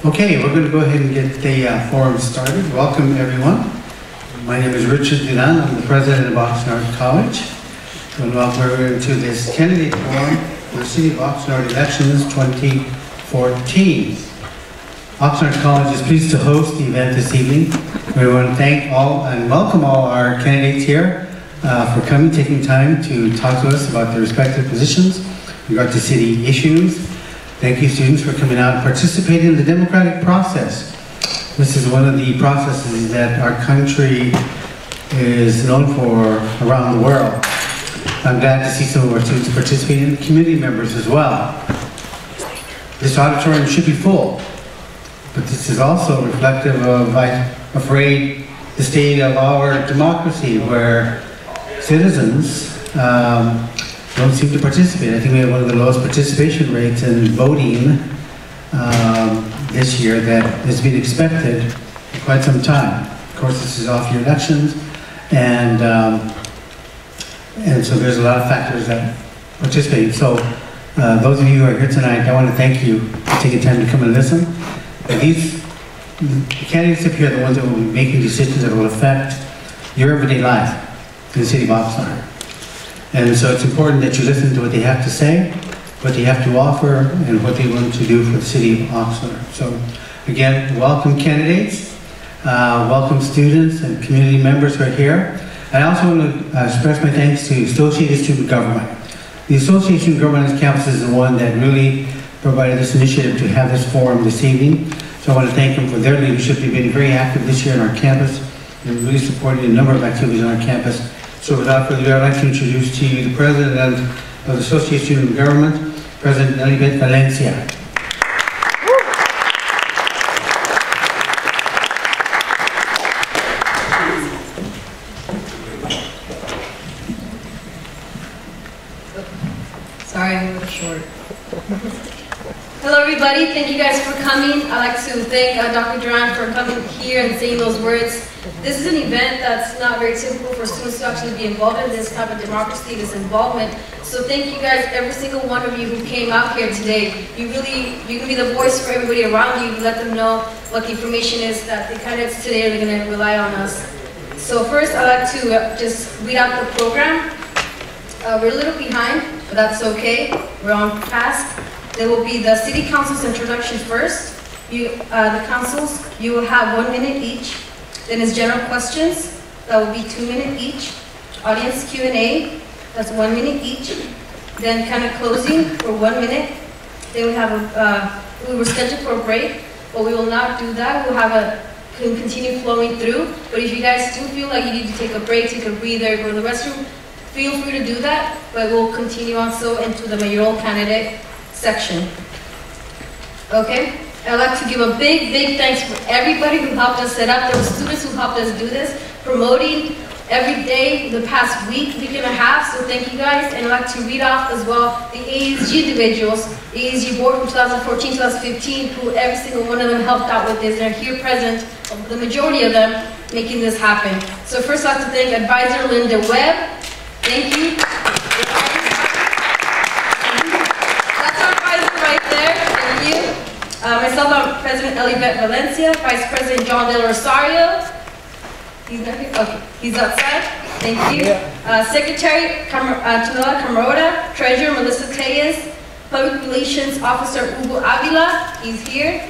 Okay, we're going to go ahead and get the forum started. Welcome, everyone. My name is Richard Duran. I'm the president of Oxnard College. And welcome everyone to this candidate forum for the City of Oxnard elections 2014. Oxnard College is pleased to host the event this evening. We want to thank all and welcome all our candidates here for coming, taking time to talk to us about their respective positions in regard to city issues. Thank you, students, for coming out and participating in the democratic process. This is one of the processes that our country is known for around the world. I'm glad to see some of our students participating and community members as well. This auditorium should be full, but this is also reflective of, I'm afraid, the state of our democracy, where citizens don't seem to participate. I think we have one of the lowest participation rates in voting this year that has been expected for quite some time. Of course, this is off-year elections, and so there's a lot of factors that participate. So those of you who are here tonight, I want to thank you for taking time to come and listen. The candidates up here are the ones that will be making decisions that will affect your everyday life in the city of Oxnard. And so it's important that you listen to what they have to say, what they have to offer, and what they want to do for the city of Oxnard. So again, welcome candidates, welcome students and community members who are here. I also want to express my thanks to Associated Student Government. The Association of Government Campus is the one that really provided this initiative to have this forum this evening. So I want to thank them for their leadership. They've been very active this year on our campus and really supporting a number of activities on our campus. So without further ado, I'd like to introduce to you the President of the Association of Government, President Elibet Valencia. Sorry, I'm a little short. Hello everybody, thank you guys for coming. I'd like to thank Dr. Duran for coming here and saying those words. This is an event that's not very typical for students to actually be involved in this type of democracy, this involvement. So thank you guys, every single one of you who came out here today. You can be the voice for everybody around you. Let them know what the information is that the candidates today are going to rely on us. So first, I'd like to just read out the program. We're a little behind, but that's okay. We're on task. There will be the City Council's introduction first. The councils, you will have 1 minute each. Then is general questions, that will be 2 minutes each. Audience Q&A, that's 1 minute each. Then kind of closing for 1 minute. Then we have we were scheduled for a break, but we will not do that. We'll have continue flowing through. But if you guys do feel like you need to take a break, take a breather, go to the restroom, feel free to do that. But we'll continue on so into the mayoral candidate section. Okay? I'd like to give a big, big thanks for everybody who helped us set up. There were students who helped us do this, promoting every day the past week and a half, so thank you guys. And I'd like to read off as well the ASG individuals, the ASG board from 2014, 2015, who every single one of them helped out with this. They're here present, the majority of them, making this happen. So first I'd like to thank Advisor Linda Webb. Thank you. That's our advisor right there. Thank you. Myself, I'm President Elibet Valencia, Vice President John Del Rosario. He's not here? Okay, he's outside. Thank you. Secretary Tunela Camarota, Treasurer Melissa Tellez, Public Relations Officer Hugo Avila, he's here.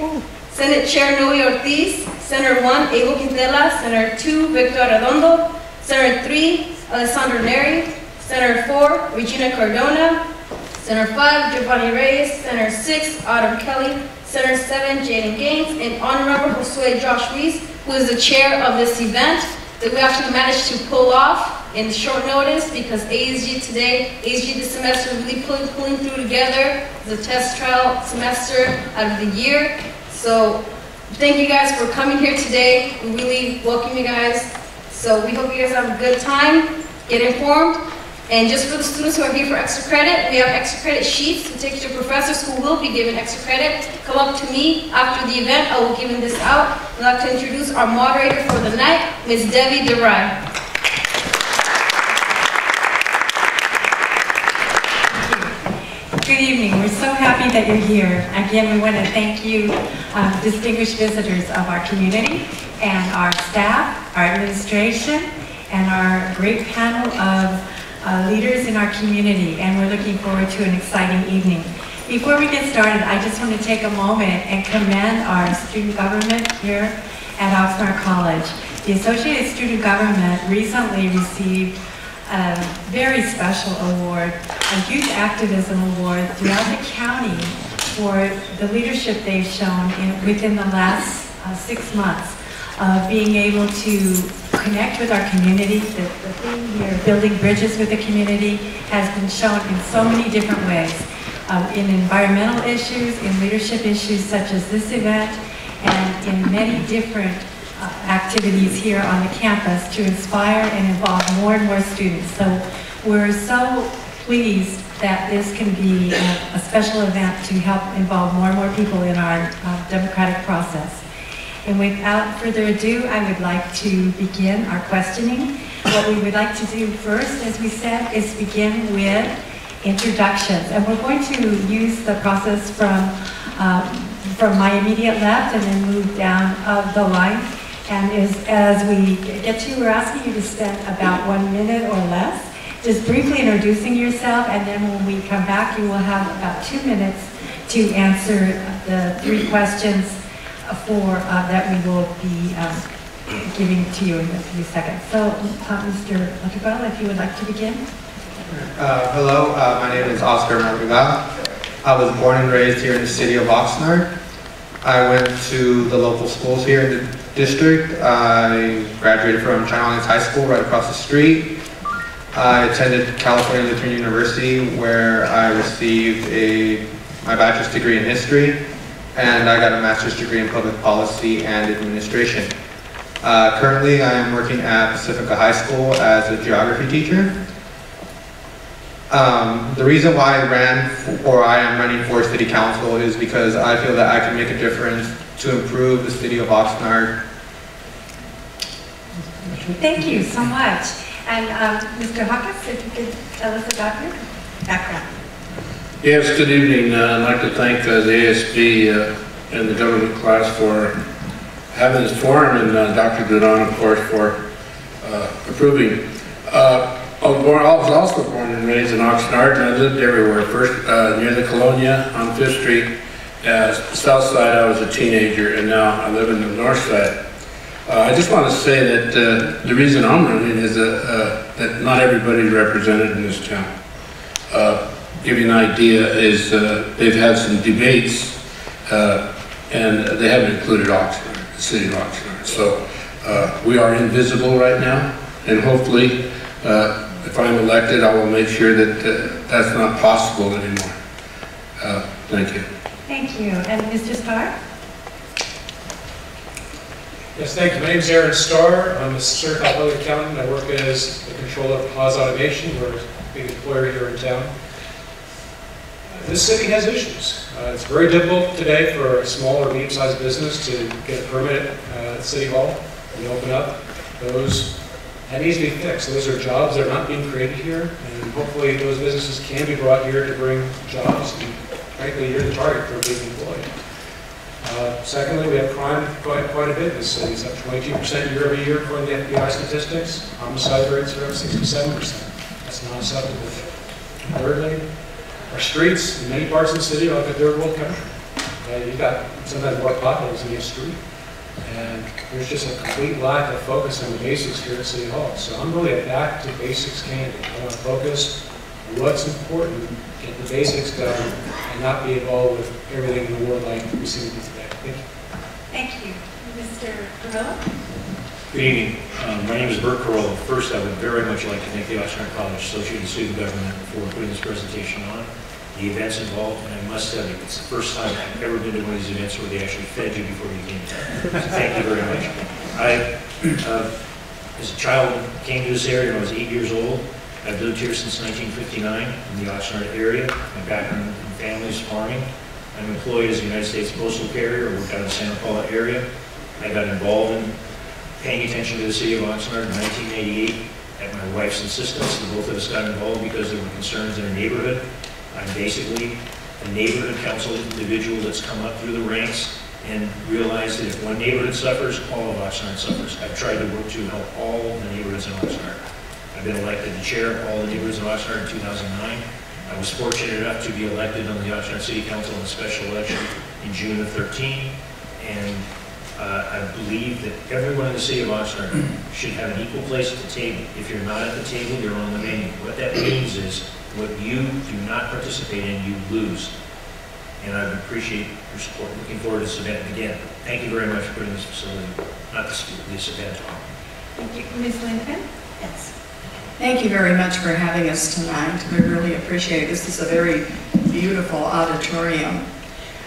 Senate Chair Noe Ortiz, Senator 1 Abel Quintela, Senator 2 Victor Arredondo, Senator 3 Alessandro Neri, Senator 4 Regina Cardona, Senator 5 Giovanni Reyes, Senator 6 Autumn Kelly, Senator 7 Jaden Gaines, and Honorable Josue Josh Reese, who is the chair of this event that we actually managed to pull off in short notice because ASG this semester really pulling through together the test trial semester out of the year. So thank you guys for coming here today. We really welcome you guys. So we hope you guys have a good time, get informed. And just for the students who are here for extra credit, we have extra credit sheets to take to your professors who will be given extra credit. Come up to me after the event. I will give them this out. I'd like to introduce our moderator for the night, Ms. Debbie DeRye. Good Good evening. We're so happy that you're here. Again, we want to thank you, distinguished visitors of our community, and our staff, our administration, and our great panel of leaders in our community. And we're looking forward to an exciting evening. Before we get started, I just want to take a moment and commend our student government here at Oxnard College. The Associated Student Government recently received a very special award, a youth activism award throughout the county for the leadership they've shown within the last 6 months of being able to connect with our community. The theme here, building bridges with the community, has been shown in so many different ways, in environmental issues, in leadership issues such as this event, and in many different activities here on the campus to inspire and involve more and more students. So we're so pleased that this can be a special event to help involve more and more people in our democratic process. And without further ado, I would like to begin our questioning. What we would like to do first, as we said, is begin with introductions. And we're going to use the process from my immediate left and then move down the line. And as we get to you, we're asking you to spend about 1 minute or less, just briefly introducing yourself, and then when we come back, you will have about 2 minutes to answer the 3 questions that we will be giving to you in a few seconds. So, Mr. Madrigal, if you would like to begin. Hello, my name is Oscar Madrigal. I was born and raised here in the city of Oxnard. I went to the local schools here in the district. I graduated from China High School right across the street. I attended California Lutheran University, where I received my bachelor's degree in history, and I got a master's degree in public policy and administration. Currently, I am working at Pacifica High School as a geography teacher. The reason why I am running for city council is because I feel that I can make a difference to improve the city of Oxnard. Thank you so much. And Mr. Hawkins, if you could tell us about your background. Yes, good evening. I'd like to thank the ASB and the government class for having this forum, and Dr. Duran, of course, for approving. I was also born and raised in Oxnard, and I lived everywhere. First near the Colonia on 5th Street. South side, I was a teenager, and now I live in the north side. I just want to say that the reason I'm running is that not everybody is represented in this town. Give you an idea is they've had some debates, and they haven't included Oxnard, the city of Oxnard. So we are invisible right now, and hopefully, if I'm elected, I will make sure that that's not possible anymore. Thank you. Thank you. And Mr. Starr? Yes, thank you. My name is Aaron Starr. I'm a certified public accountant. I work as the controller of Haas Automation. We're a big employer here in town. This city has issues. It's very difficult today for a small or medium-sized business to get a permit at City Hall and open up. That needs to be fixed. Those are jobs that are not being created here, and hopefully those businesses can be brought here to bring jobs. And frankly, you're the target for a big employee. Secondly, we have crime quite a bit in this city. It's up 22% year over year according to FBI statistics. Homicide rates are up 67%. That's not acceptable. Thirdly, our streets in many parts of the city are like a third world country. You've got sometimes more potholes in each street. And there's just a complete lack of focus on the basics here at City Hall. So I'm really a back to basics candidate. I want to focus on what's important, get the basics done, and not be involved with everything in the world like we see today. Thank you. Thank you. Mr. Carrillo? Good evening. My name is Bert Carrillo. First, I would very much like to thank the Oxnard College Associated Student Government for putting this presentation on. The events involved, and I must tell you, it's the first time I've ever been to one of these events where they actually fed you before you came. So thank you very much. I, as a child, came to this area when I was 8 years old. I've lived here since 1959 in the Oxnard area. My background in family is farming. I'm employed as a United States Postal Carrier. I work out in the Santa Paula area. I got involved in paying attention to the city of Oxnard in 1988 at my wife's insistence. The both of us got involved because there were concerns in our neighborhood. I'm basically a neighborhood council individual that's come up through the ranks and realized that if one neighborhood suffers, all of Oxnard suffers. I've tried to work to help all the neighborhoods in Oxnard. I've been elected to chair of all the neighborhoods in Oxnard in 2009. I was fortunate enough to be elected on the Oxnard City Council in a special election in June of 13, and I believe that everyone in the city of Oxnard should have an equal place at the table. If you're not at the table, you're on the menu. What that means is what you do not participate in, you lose. And I appreciate your support. Looking forward to this event again. Thank you very much for putting this facility, not this event on. Thank you. Ms. Lincoln? Yes. Thank you very much for having us tonight. We really appreciate it. This is a very beautiful auditorium.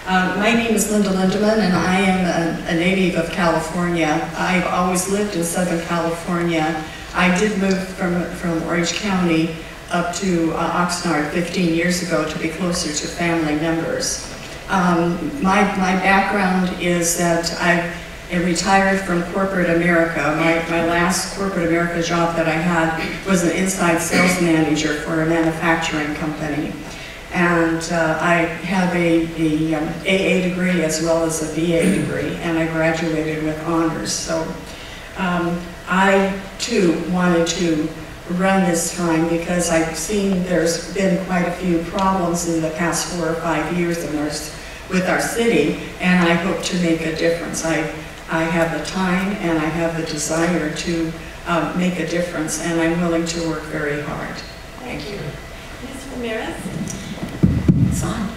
My name is Linda Lindeman, and I am a native of California. I've always lived in Southern California. I did move from Orange County up to Oxnard 15 years ago to be closer to family members. My background is that I retired from corporate America. My last corporate America job that I had was an inside sales manager for a manufacturing company. And I have a AA degree as well as a BA degree, and I graduated with honors. So I too wanted to run this time because I've seen there's been quite a few problems in the past 4 or 5 years with our city, and I hope to make a difference. I have the time and I have the desire to make a difference, and I'm willing to work very hard. Thank you. Ms. Ramirez? It's on.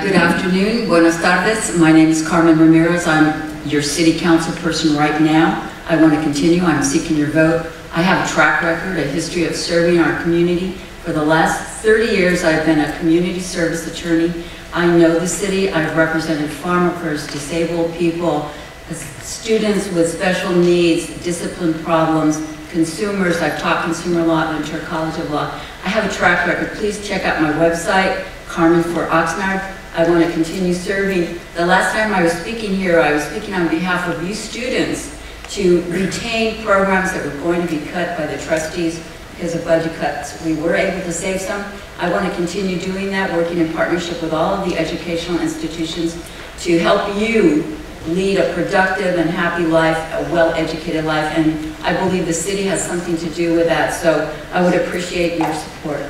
Good afternoon. Buenas tardes. My name is Carmen Ramirez. I'm your city council person right now. I want to continue. I'm seeking your vote. I have a track record, a history of serving our community. For the last 30 years, I've been a community service attorney. I know the city. I've represented farm workers, disabled people, students with special needs, discipline problems, consumers. I've taught consumer law at Ventura College of Law. I have a track record. Please check out my website, Carmen for Oxnard. I want to continue serving. The last time I was speaking here, I was speaking on behalf of you students to retain programs that were going to be cut by the trustees because of budget cuts. We were able to save some. I want to continue doing that, working in partnership with all of the educational institutions to help you lead a productive and happy life, a well-educated life, and I believe the city has something to do with that, so I would appreciate your support.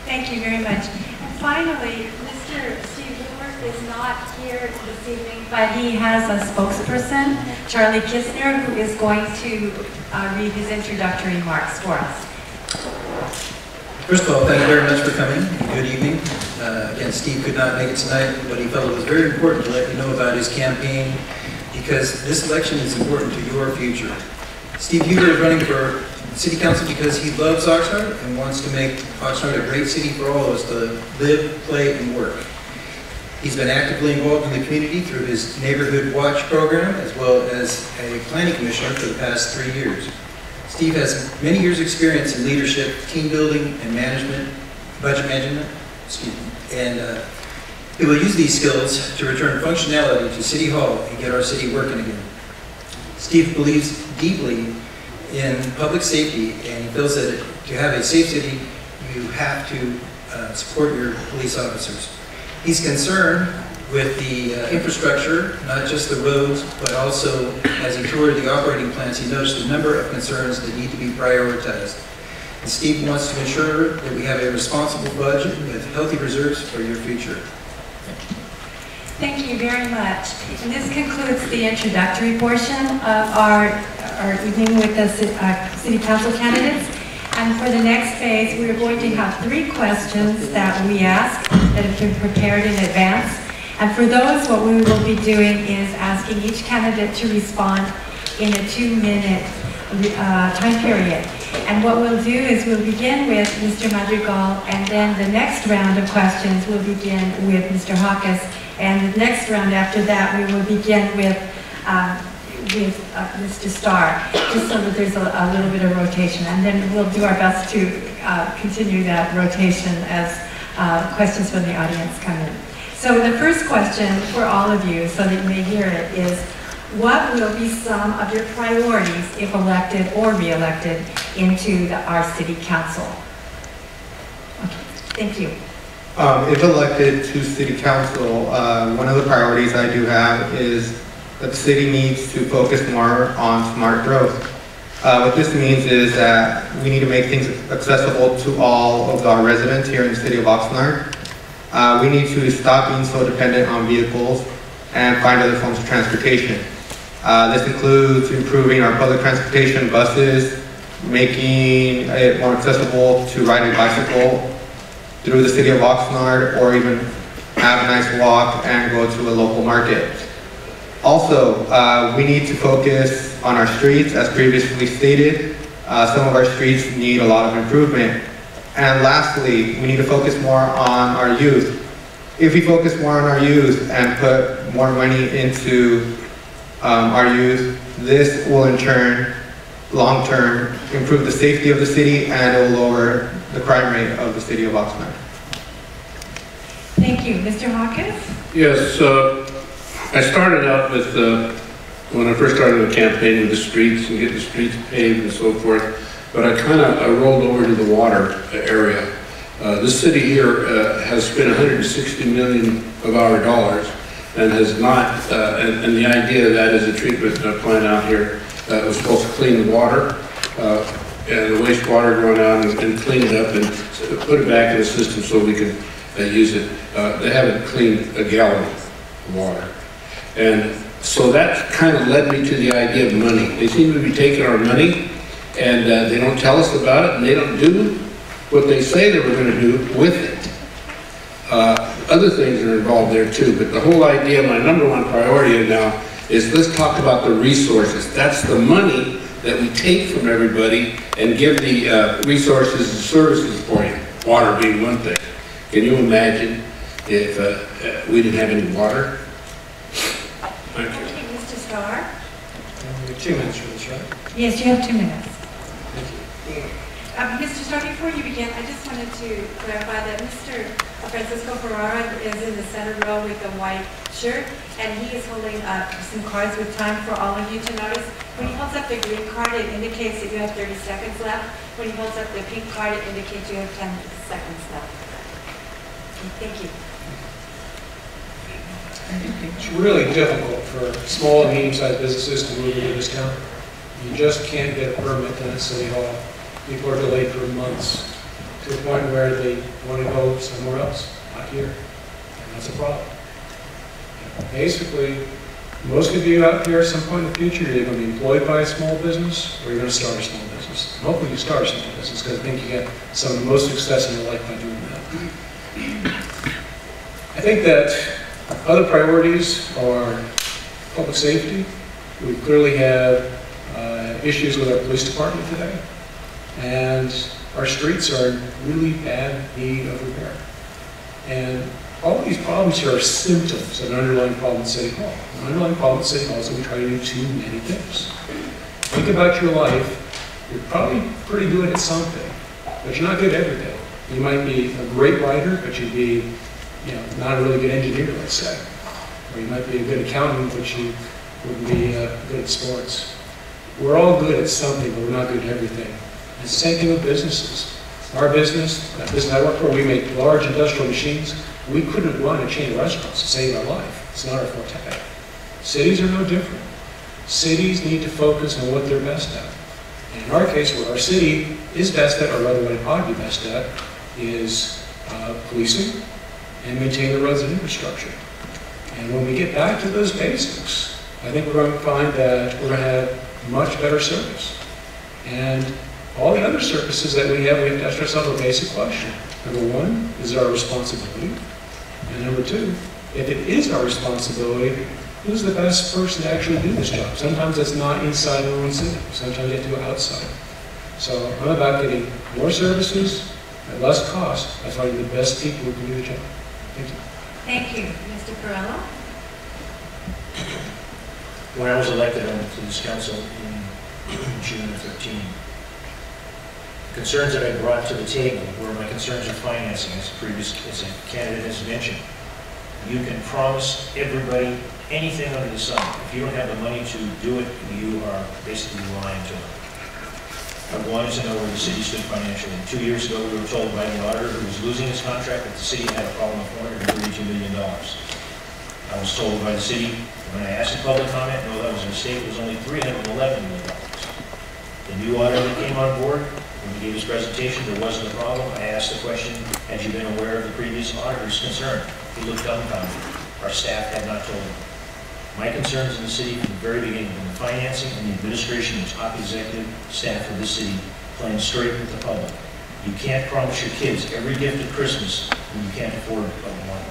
Thank you very much. And finally, Mr. Steve Woodward is not here this evening, but he has a spokesperson, Charlie Kistner, who is going to read his introductory remarks for us. First of all, thank you very much for coming. Good evening. Again, Steve could not make it tonight, but he felt it was very important to let you know about his campaign because this election is important to your future. Steve Huber is running for City Council because he loves Oxnard and wants to make Oxnard a great city for all of us to live, play, and work. He's been actively involved in the community through his Neighborhood Watch program as well as a planning commissioner for the past 3 years. Steve has many years' experience in leadership, team building, and management, budget management, and he will use these skills to return functionality to City Hall and get our city working again. Steve believes deeply in public safety, and he feels that to have a safe city, you have to support your police officers. He's concerned with the infrastructure, not just the roads, but also as he toured the operating plants, he noticed a number of concerns that need to be prioritized. And Steve wants to ensure that we have a responsible budget with healthy reserves for your future. Thank you very much. And this concludes the introductory portion of our evening with the City Council candidates. And for the next phase, we are going to have 3 questions that we ask that have been prepared in advance. And for those, what we will be doing is asking each candidate to respond in a 2-minute time period. And what we'll do is we'll begin with Mr. Madrigal, and then the next round of questions will begin with Mr. Hawkes, and the next round after that we will begin with Mr. Starr, just so that there's a little bit of rotation. And then we'll do our best to continue that rotation as questions from the audience come in. So the first question for all of you, so that you may hear it, is what will be some of your priorities if elected or re-elected into our city council? Okay, thank you. If elected to city council, one of the priorities I do have is that the city needs to focus more on smart growth. What this means is that we need to make things accessible to all of our residents here in the city of Oxnard. We need to stop being so dependent on vehicles and find other forms of transportation. This includes improving our public transportation, buses, making it more accessible to ride a bicycle through the city of Oxnard, or even have a nice walk and go to a local market. Also, we need to focus on our streets, as previously stated. Some of our streets need a lot of improvement. And lastly, we need to focus more on our youth. If we focus more on our youth and put more money into our youth, this will in turn, long-term, improve the safety of the city, and it will lower the crime rate of the city of Oxnard. Thank you. Mr. Hawkins? Yes, I started out with, when I first started the campaign, with the streets and getting the streets paved and so forth, but I kind of rolled over to the water area. This city here has spent $160 million of our dollars and has not, and the idea of that is a treatment plant out here that was supposed to clean the water and the wastewater going out and clean it up and put it back in the system so we can use it. They haven't cleaned a gallon of water. And so that kind of led me to the idea of money. They seem to be taking our money and they don't tell us about it, and they don't do what they say they were going to do with it. Other things are involved there too, but the whole idea, my number one priority now is let's talk about the resources. That's the money that we take from everybody and give the resources and services for you. Water being one thing. Can you imagine if we didn't have any water? Thank you. Okay, Mr. Starr? We have 2 minutes for this, right? Yes, you have 2 minutes. Thank you. Mr. Starr, before you begin, I just wanted to clarify that Mr. Francisco Ferrara is in the center row with the white shirt, and he is holding up some cards with time for all of you to notice. When he holds up the green card, it indicates that you have 30 seconds left. When he holds up the pink card, it indicates you have 10 seconds left. Okay, thank you. It's really difficult for small and medium-sized businesses to move into this town. You just can't get a permit done at City Hall. People are delayed for months to the point where they want to go somewhere else, not here. And that's a problem. Basically, most of you out here at some point in the future, you're going to be employed by a small business or you're going to start a small business. And hopefully you start a small business because I think you get some of the most success in your life by doing that. I think that other priorities are public safety. We clearly have issues with our police department today. And our streets are in really bad need of repair. And all these problems here are symptoms of an underlying problem at City Hall. An underlying problem at City Hall is that we try to do too many things. Think about your life. You're probably pretty good at something, but you're not good every day. You might be a great writer, but you'd be, not a really good engineer, let's say. Or you might be a good accountant, but you wouldn't be good at sports. We're all good at something, but we're not good at everything. It's the same thing with businesses. Our business, that business I work for, we make large industrial machines. We couldn't run a chain of restaurants to save our life. It's not our forte. Cities are no different. Cities need to focus on what they're best at. And in our case, what our city is best at, or rather what it ought to be best at, is policing and maintaining the roads and infrastructure. And when we get back to those basics, I think we're going to find that we're going to have much better service. And all the other services that we have to ask ourselves a basic question. Number one, is it our responsibility? And number two, if it is our responsibility, who's the best person to actually do this job? Sometimes it's not inside our own city. Sometimes you have to go outside. So I'm about getting more services at less cost by finding the best people who can do the job. Thank you. Thank you. Mr. Perello? When I was elected to this council in June of 2013, the concerns that I brought to the table were my concerns with financing, as a candidate has mentioned. You can promise everybody anything under the sun. If you don't have the money to do it, you are basically lying to them. I wanted to know where the city stood financially. 2 years ago, we were told by the auditor who was losing his contract that the city had a problem of $432 million. I was told by the city, when I asked the public comment, no, that was a mistake, it was only $311 million. The new auditor that came on board, when he gave his presentation, there wasn't a problem. I asked the question, had you been aware of the previous auditor's concern? He looked dumbfounded. Our staff had not told him. My concerns in the city from the very beginning, from the financing and the administration and top executive staff of the city, playing straight with the public. You can't promise your kids every gift at Christmas when you can't afford one.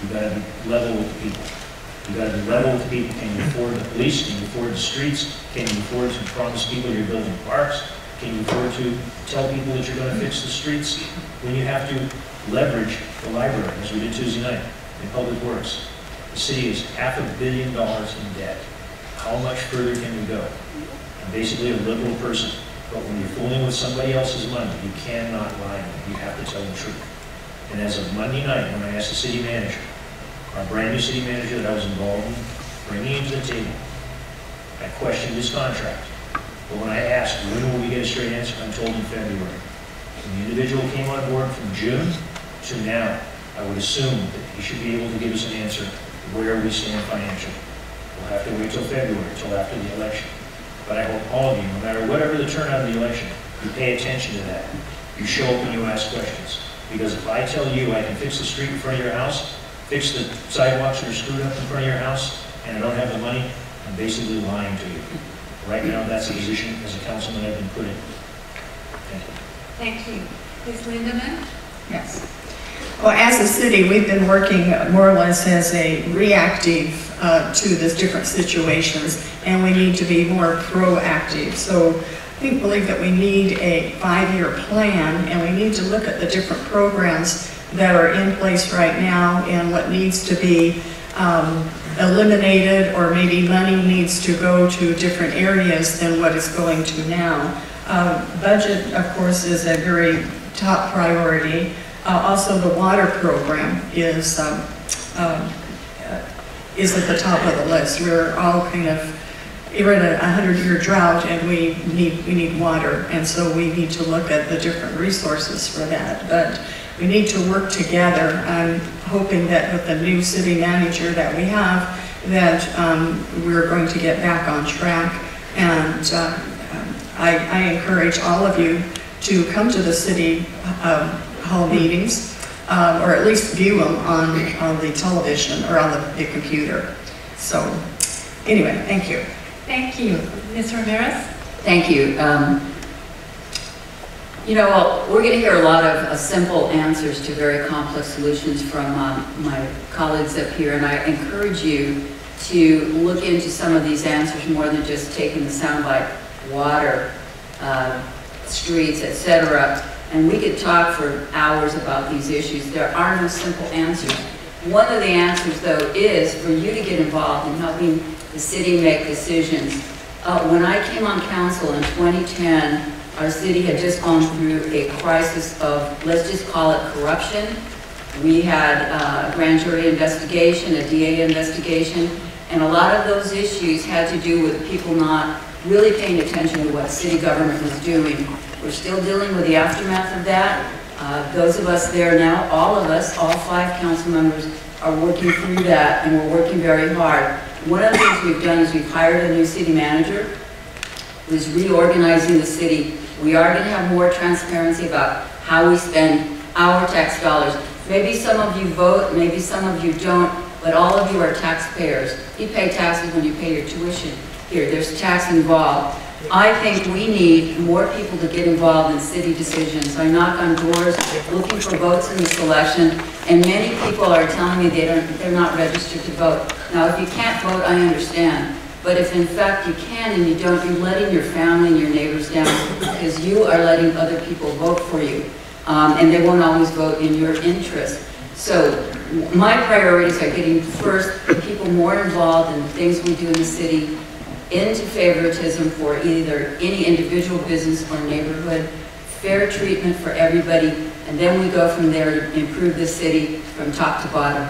You've got to be level with the people. You've got to be level with the people. Can you afford the police? Can you afford the streets? Can you afford to promise people you're building parks? Can you afford to tell people that you're going to fix the streets when you have to leverage the library, as we did Tuesday night, in Public Works? The city is $500 million in debt. How much further can we go? I'm basically a liberal person, but when you're fooling with somebody else's money, you cannot lie. You have to tell the truth. And as of Monday night, when I asked the city manager, our brand new city manager that I was involved in, bringing him to the table, I questioned his contract. But when I asked, when will we get a straight answer, I'm told in February. When the individual came on board from June to now, I would assume that he should be able to give us an answer where we stand financially. We'll have to wait till February, till after the election. But I hope all of you, no matter whatever the turnout of the election, you pay attention to that. You show up and you ask questions. Because if I tell you I can fix the street in front of your house, fix the sidewalks that are screwed up in front of your house, and I don't have the money, I'm basically lying to you. Right now, that's the position as a councilman I've been put in. Thank you. Thank you. Ms. Lindemann? Yes. Well, as a city, we've been working more or less as a reactive to the different situations, and we need to be more proactive. So I believe that we need a 5-year plan, and we need to look at the different programs that are in place right now and what needs to be eliminated, or maybe money needs to go to different areas than what it's going to now. Budget, of course, is a very top priority. Also, the water program is at the top of the list. We're all kind of, we're in a 100-year drought, and we need water, and so we need to look at the different resources for that. But we need to work together. I'm hoping that with the new city manager that we have, that we're going to get back on track. And I encourage all of you to come to the city hall meetings, or at least view them on the television or on the computer. So anyway, thank you. Thank you. Ms. Ramirez? Thank you. You know, we're going to hear a lot of simple answers to very complex solutions from my colleagues up here, and I encourage you to look into some of these answers more than just taking the soundbite: water, streets, etc. And we could talk for hours about these issues. There are no simple answers. One of the answers, though, is for you to get involved in helping the city make decisions. When I came on council in 2010, our city had just gone through a crisis of, let's just call it corruption. We had a grand jury investigation, a DA investigation, and a lot of those issues had to do with people not really paying attention to what city government was doing. We're still dealing with the aftermath of that. Those of us there now, all of us, all 5 council members, are working through that, and we're working very hard. One of the things we've done is we've hired a new city manager who's reorganizing the city. We are going to have more transparency about how we spend our tax dollars. Maybe some of you vote, maybe some of you don't, but all of you are taxpayers. You pay taxes when you pay your tuition. Here, there's tax involved. I think we need more people to get involved in city decisions. I knock on doors looking for votes in this election, and many people are telling me they're not registered to vote. Now, if you can't vote, I understand. But if in fact you can and you don't, you're letting your family and your neighbors down, because you are letting other people vote for you. And they won't always vote in your interest. So my priorities are getting first people more involved in the things we do in the city, into favoritism for either any individual business or neighborhood, fair treatment for everybody, and then we go from there to improve the city from top to bottom.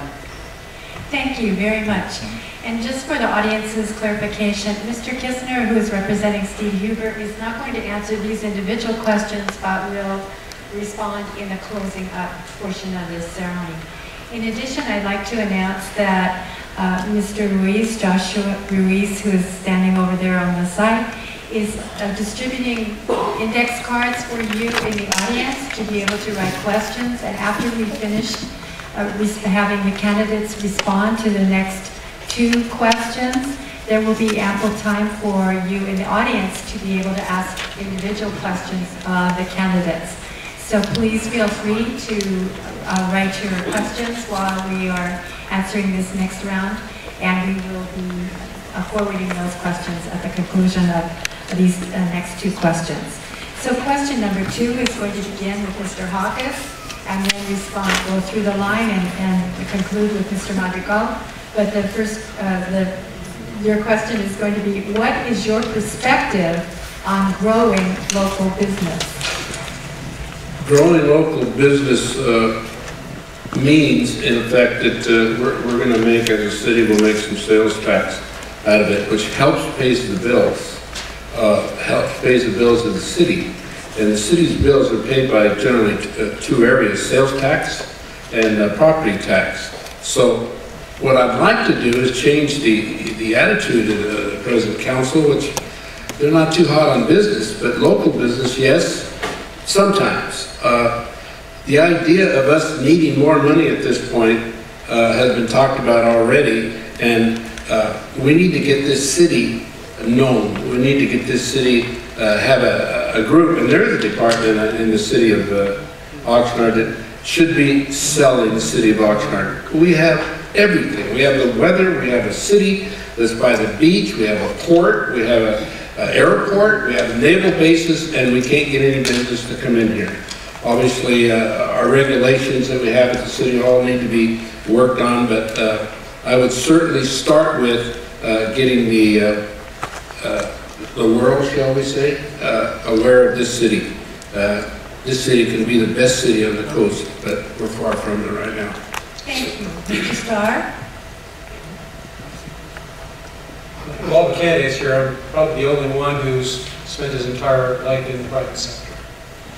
Thank you very much. And just for the audience's clarification, Mr. Kistner, who is representing Steve Huber, is not going to answer these individual questions, but will respond in the closing up portion of this ceremony. In addition, I'd like to announce that Mr. Ruiz, Joshua Ruiz, who is standing over there on the side, is distributing index cards for you in the audience to be able to write questions. And after we finish having the candidates respond to the next 2 questions, there will be ample time for you in the audience to be able to ask individual questions of the candidates. So please feel free to write your questions while we are answering this next round, and we will be forwarding those questions at the conclusion of these next 2 questions. So question number 2 is going to begin with Mr. Hawkins, and then go through the line and conclude with Mr. Madrigal. But the first, your question is going to be, what is your perspective on growing local business? Growing local business means, in effect, that we're going to make, as a city, we'll make some sales tax out of it, which helps pays the bills, of the city. And the city's bills are paid by generally 2 areas, sales tax and property tax. So what I'd like to do is change the attitude of the present council, which they're not too hot on business, but local business, yes, sometimes. The idea of us needing more money at this point has been talked about already, and we need to get this city known. We need to get this city have a group, and there is a department in the city of Oxnard that should be selling the city of Oxnard. We have everything. We have the weather, we have a city that's by the beach, we have a port, we have an airport, we have naval bases, and we can't get any business to come in here. Obviously, our regulations that we have at the City Hall need to be worked on, but I would certainly start with getting the world, shall we say, aware of this city. This city can be the best city on the coast, but we're far from it right now. Thank you. Mr. Starr? Of all the candidates here, I'm probably the only one who's spent his entire life in the private sector.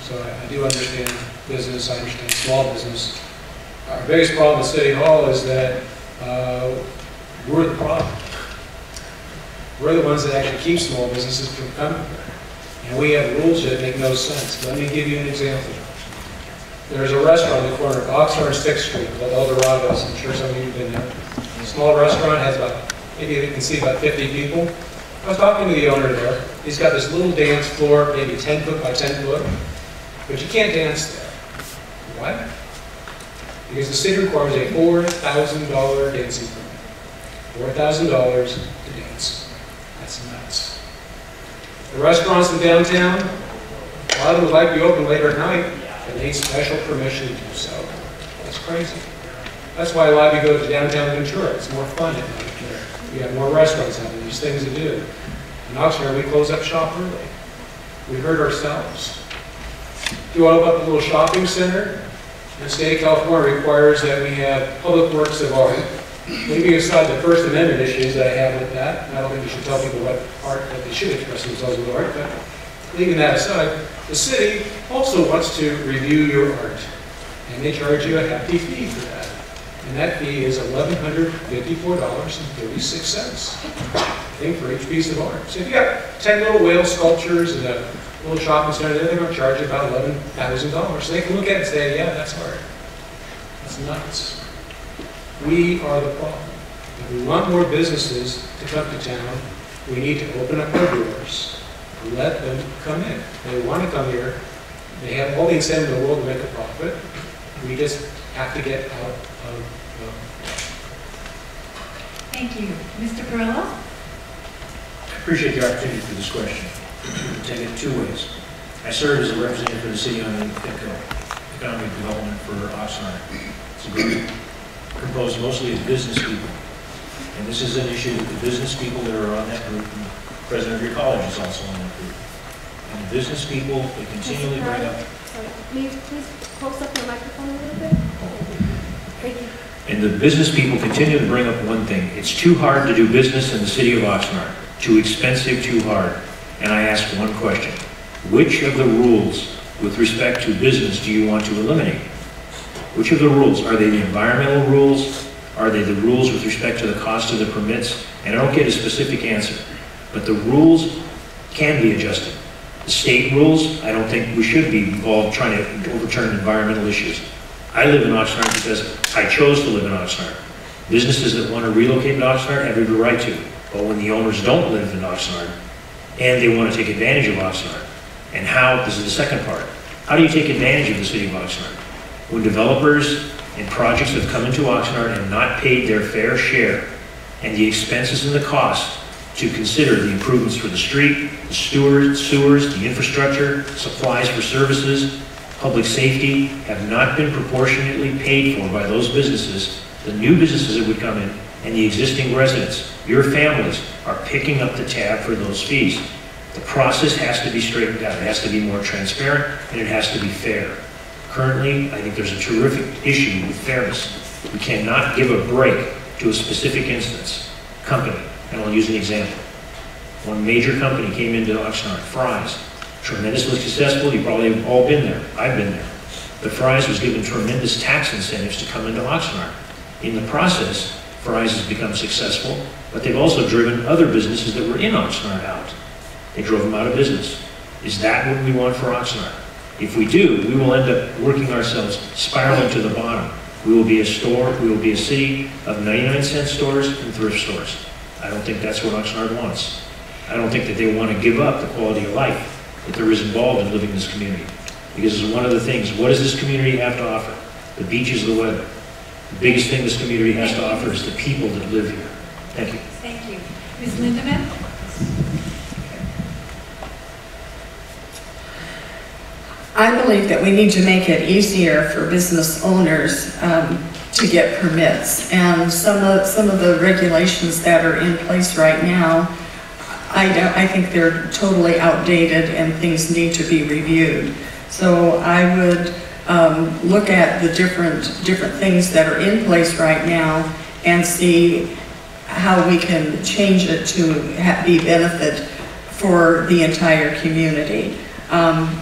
So I do understand business, I understand small business. Our biggest problem at City Hall is that we're the problem. We're the ones that actually keep small businesses from coming here. And we have rules that make no sense. Let me give you an example. There's a restaurant on the corner of Oxnard and 6th Street called Eldorado's. I'm sure some of you have been there. A small restaurant, has about, maybe you can see about 50 people. I was talking to the owner there. He's got this little dance floor, maybe 10 foot by 10 foot. But you can't dance there. Why? Because the city requires a $4,000 dancing permit. $4,000 to dance. That's nuts. The restaurants in downtown, a lot of them would like to be open later at night, but they need special permission to do so. That's crazy. That's why a lot of you go to downtown Ventura. It's more fun at night there. We have more restaurants out there, there's things to do. In Oxnard, we close up shop early. We hurt ourselves. Do you know about the little shopping center? The state of California requires that we have public works of art. Leaving aside the First Amendment issues that I have with that, and I don't think you should tell people what art that they should express themselves with art, but leaving that aside, the city also wants to review your art, and they charge you a hefty fee for that. And that fee is $1,154.36, I think, for each piece of art. So if you got 10 little whale sculptures and a little shopping center, they're going to charge you about $11,000. So they can look at it and say, yeah, that's art. That's nuts. We are the problem. If we want more businesses to come to town, we need to open up our doors, let them come in. They want to come here. They have all the incentive in the world to make a profit. We just have to get out of the... Thank you. Mr. Perillo? I appreciate the opportunity for this question. I'll take it 2 ways. I serve as a representative for the city on economic development for Oxnard. It's a group composed mostly of business people. And this is an issue with the business people that are on that group, and the president of your college is also on that group. And the business people, they continually bring up... Sorry, please close up your microphone a little bit. Thank you. And the business people continue to bring up one thing. It's too hard to do business in the city of Oxnard. Too expensive, too hard. And I ask one question. Which of the rules with respect to business do you want to eliminate? Which of the rules? Are they the environmental rules? Are they the rules with respect to the cost of the permits? And I don't get a specific answer. But the rules can be adjusted. The state rules, I don't think we should be involved trying to overturn environmental issues. I live in Oxnard because I chose to live in Oxnard. Businesses that want to relocate to Oxnard have every right to. But when the owners don't live in Oxnard and they want to take advantage of Oxnard, and how, this is the second part, how do you take advantage of the city of Oxnard? When developers and projects have come into Oxnard and not paid their fair share, and the expenses and the cost to consider the improvements for the street, the sewers, the infrastructure, supplies for services, public safety, have not been proportionately paid for by those businesses, the new businesses that would come in, and the existing residents, your families, are picking up the tab for those fees. The process has to be straightened out. It has to be more transparent, and it has to be fair. Currently, I think there's a terrific issue with fairness. We cannot give a break to a specific instance, company, and I'll use an example. One major company came into Oxnard, Fry's, tremendously successful. You've probably all been there. I've been there. But Fry's was given tremendous tax incentives to come into Oxnard. In the process, Fry's has become successful, but they've also driven other businesses that were in Oxnard out. They drove them out of business. Is that what we want for Oxnard? If we do, we will end up working ourselves spiraling to the bottom. We will be a store, we will be a city of 99-cent stores and thrift stores. I don't think that's what Oxnard wants. I don't think that they want to give up the quality of life that there is involved in living in this community. Because it's one of the things, what does this community have to offer? The beaches, the weather. The biggest thing this community has to offer is the people that live here. Thank you. Thank you. Ms. Lindemann? I believe that we need to make it easier for business owners to get permits. And some of the regulations that are in place right now, I think they're totally outdated and things need to be reviewed. So I would look at the different things that are in place right now and see how we can change it to be benefit for the entire community.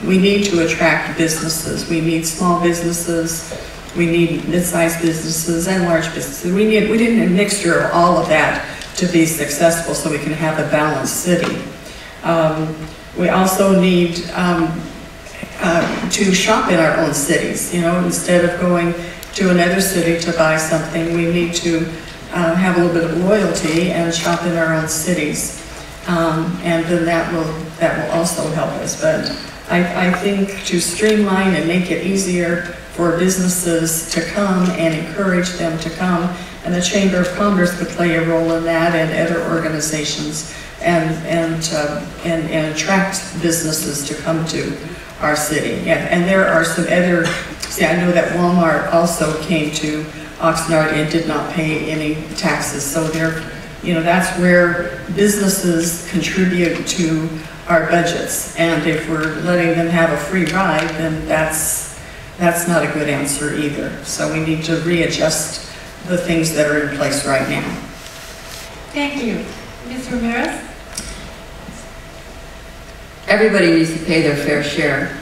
We need to attract businesses. We need small businesses. We need mid-sized businesses and large businesses. We need a mixture of all of that to be successful so we can have a balanced city. We also need to shop in our own cities. You know, instead of going to another city to buy something, we need to have a little bit of loyalty and shop in our own cities. And then that will also help us. But I think to streamline and make it easier for businesses to come and encourage them to come, and the Chamber of Commerce could play a role in that, and other organizations, and attract businesses to come to our city. And there are some other. See, I know that Walmart also came to Oxnard and did not pay any taxes. So that's where businesses contribute to our budgets. And if we're letting them have a free ride, then that's not a good answer either. So we need to readjust the things that are in place right now. Thank you. Ms. Ramirez? Everybody needs to pay their fair share.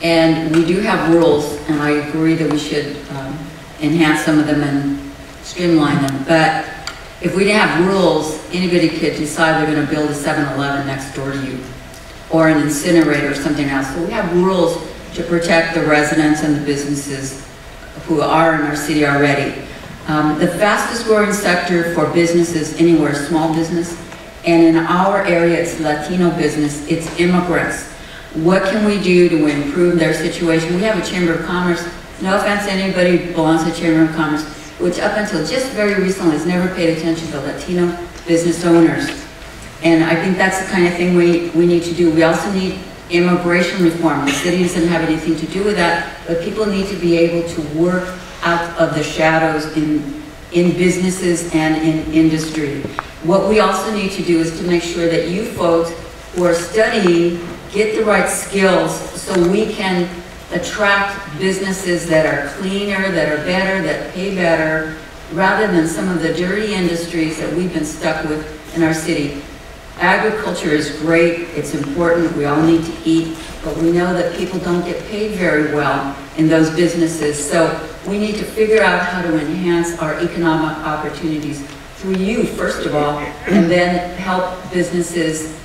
And we do have rules, and I agree that we should enhance some of them and streamline them. But if we didn't have rules, anybody could decide they're going to build a 7-Eleven next door to you, or an incinerator or something else. So we have rules to protect the residents and the businesses who are in our city already. The fastest growing sector for businesses anywhere is small business, and in our area it's Latino business, it's immigrants. What can we do to improve their situation? We have a Chamber of Commerce, no offense to anybody who belongs to the Chamber of Commerce, which up until just very recently has never paid attention to Latino business owners. And I think that's the kind of thing we need to do. We also need immigration reform. The city doesn't have anything to do with that, but people need to be able to work out of the shadows in businesses and in industry. What we also need to do is to make sure that you folks who are studying get the right skills so we can attract businesses that are cleaner, that are better, that pay better, rather than some of the dirty industries that we've been stuck with in our city. Agriculture is great, it's important, we all need to eat, but we know that people don't get paid very well in those businesses. So we need to figure out how to enhance our economic opportunities through you, first of all, and then help businesses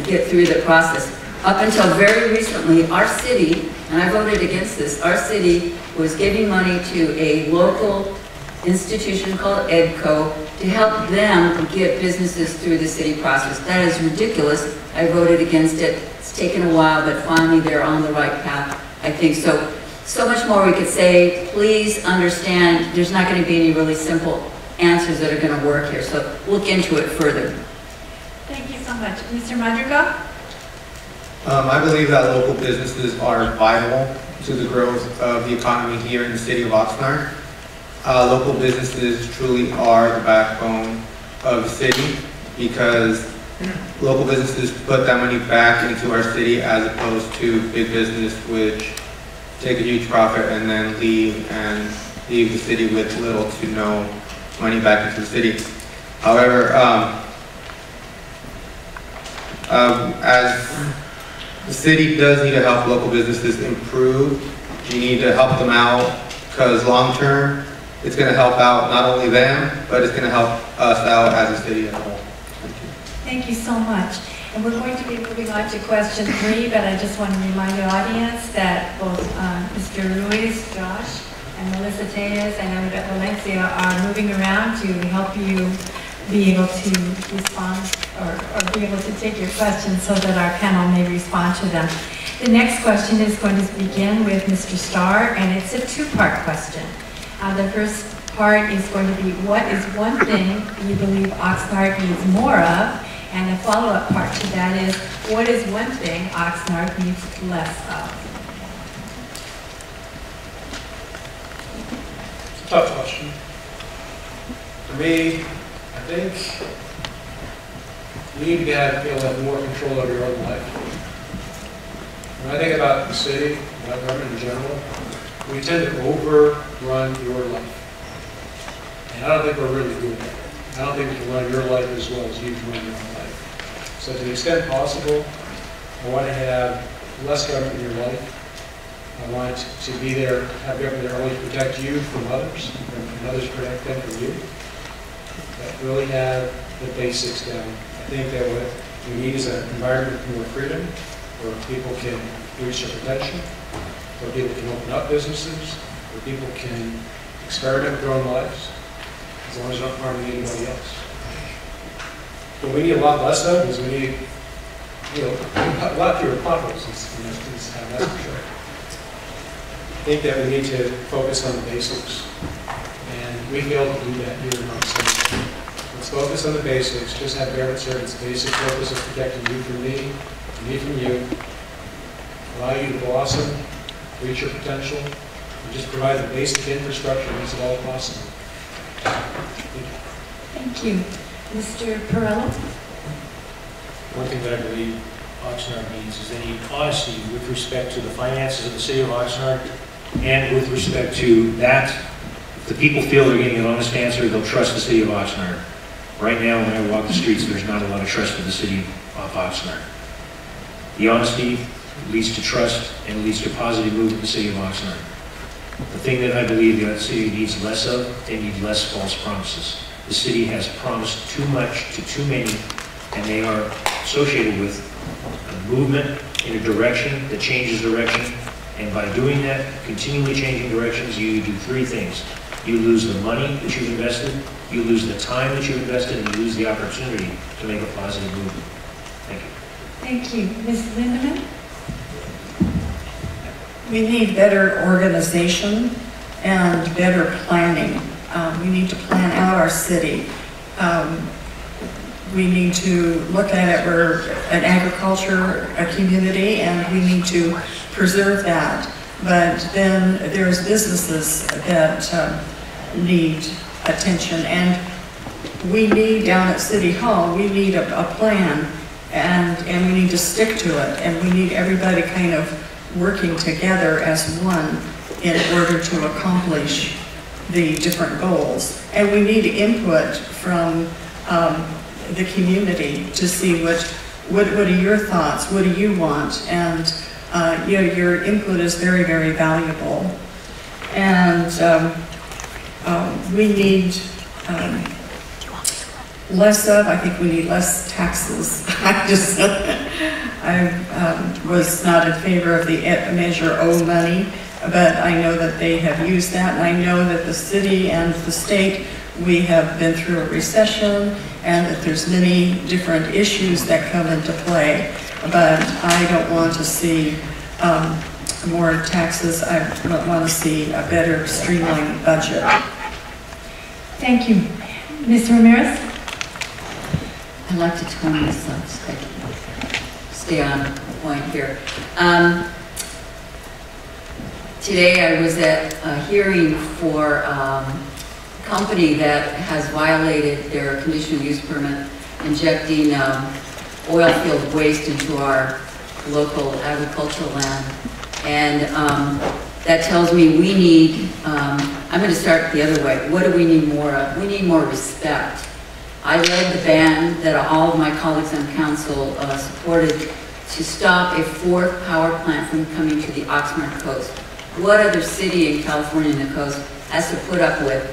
get through the process. Up until very recently, our city, and I voted against this, our city was giving money to a local institution called EDCO to help them get businesses through the city process. That is ridiculous. I voted against it. It's taken a while, but finally they're on the right path, I think. So much more we could say. Please understand there's not going to be any really simple answers that are going to work here. So look into it further. Thank you so much. Mr. Madrigal? I believe that local businesses are vital to the growth of the economy here in the city of Oxnard. Local businesses truly are the backbone of the city because local businesses put that money back into our city as opposed to big business which take a huge profit and then leave the city with little to no money back into the city. However, as the city does need to help local businesses improve, you need to help them out because long term, it's going to help out not only them, but it's going to help us out as a city as a whole. Thank you. Thank you so much. And we're going to be moving on to question 3, but I just want to remind the audience that both Mr. Ruiz, Josh, and Melissa Tejas and Annabeth Valencia are moving around to help you be able to respond or be able to take your questions so that our panel may respond to them. The next question is going to begin with Mr. Starr, and it's a 2-part question. The first part is going to be, what is one thing you believe Oxnard needs more of? And the follow-up part to that is, what is one thing Oxnard needs less of? It's a tough question. For me, I think you need to be able to have more control over your own life. When I think about the city, about government in general, we tend to overrun your life. And I don't think we're really doing that. I don't think we can run your life as well as you can run your own life. So to the extent possible, I want to have less government in your life. I want to be there, have government there only to protect you from others, and others protect them from you. But really have the basics down. I think that what we need is an environment with more freedom, where people can reach their potential, where people can open up businesses, where people can experiment with their own lives, as long as they're not harming anybody else. What we need a lot less of is we need, a lot fewer potholes, that's for sure. I think that we need to focus on the basics, and we fail to do that here in our city. Let's focus on the basics, just have government servants. The basic purpose is protecting you from me from you, allow you to blossom, reach your potential, and just provide the basic infrastructure that makes it all possible. Thank you. Mr. Perello? One thing that I believe Oxnard needs is they need honesty with respect to the finances of the city of Oxnard and with respect to that. If the people feel they're getting an honest answer, they'll trust the city of Oxnard. Right now, when I walk the streets, there's not a lot of trust in the city of Oxnard. The honesty leads to trust and leads to positive movement in the city of Oxnard. The thing that I believe the city needs less of, they need less false promises. The city has promised too much to too many, and they are associated with a movement in a direction that changes direction. And by doing that, continually changing directions, you do 3 things. You lose the money that you've invested, you lose the time that you've invested, and you lose the opportunity to make a positive movement. Thank you. Thank you. Ms. Lindeman? We need better organization and better planning. We need to plan out our city. We need to look at it, we're an agriculture community, and we need to preserve that. But then there's businesses that need attention, and we need down at City Hall, we need a plan, and we need to stick to it, and we need everybody kind of working together as one in order to accomplish the different goals. And we need input from the community to see what are your thoughts, what do you want? And you know, your input is very, very valuable. And we need I think we need less taxes. I was not in favor of the Measure O money, but I know that they have used that, and I know that the city and the state, we have been through a recession, and that there's many different issues that come into play, but I don't want to see more taxes. I want to see a better streamlined budget. Thank you. Mr. Ramirez? I'd like to tone this up so I can stay on point here. Today I was at a hearing for a company that has violated their conditional use permit, injecting oil field waste into our local agricultural land. And that tells me we need, I'm going to start the other way. What do we need more of? We need more respect. I led the ban that all of my colleagues on council supported to stop a fourth power plant from coming to the Oxnard coast. What other city in California and the coast has to put up with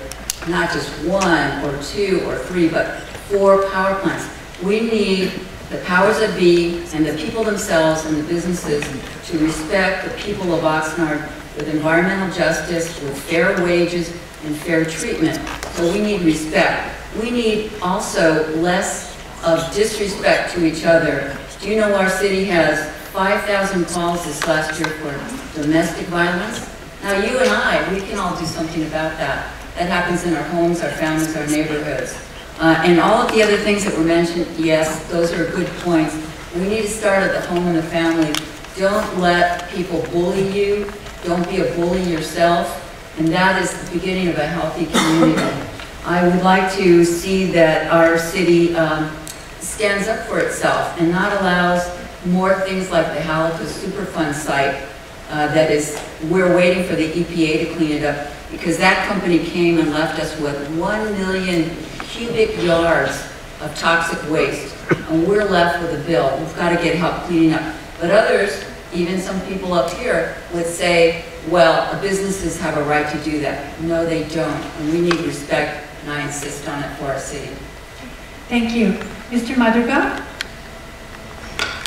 not just 1 or 2 or 3, but 4 power plants? We need the powers that be and the people themselves and the businesses to respect the people of Oxnard with environmental justice, with fair wages and fair treatment. So we need respect. We need also less of disrespect to each other. Do you know our city has 5,000 calls this last year for domestic violence? Now you and I, we can all do something about that. That happens in our homes, our families, our neighborhoods. And all of the other things that were mentioned, yes, those are good points. We need to start at the home and the family. Don't let people bully you. Don't be a bully yourself. And that is the beginning of a healthy community. I would like to see that our city stands up for itself and not allows more things like the Halika Superfund site that is, we're waiting for the EPA to clean it up, because that company came and left us with 1 million cubic yards of toxic waste, and we're left with a bill. We've got to get help cleaning up. But others, even some people up here, would say, well, the businesses have a right to do that. No, they don't, and we need respect, and I insist on it for our city. Thank you. Mr. Madruga?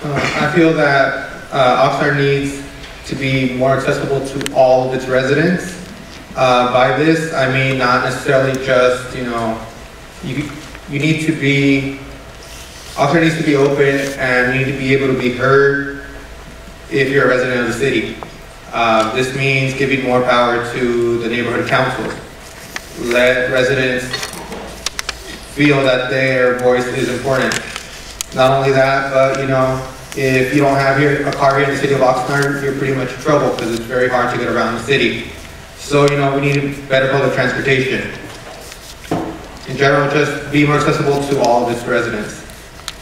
I feel that Oxnard needs to be more accessible to all of its residents. By this, I mean not necessarily just, you know, you need to be, Oxnard needs to be open, and you need to be able to be heard if you're a resident of the city. This means giving more power to the neighborhood councils. Let residents feel that their voice is important. Not only that, but you know, if you don't have a car here in the city of Oxnard, you're pretty much in trouble, because it's very hard to get around the city. So, you know, we need better public transportation. In general, just be more accessible to all of its residents.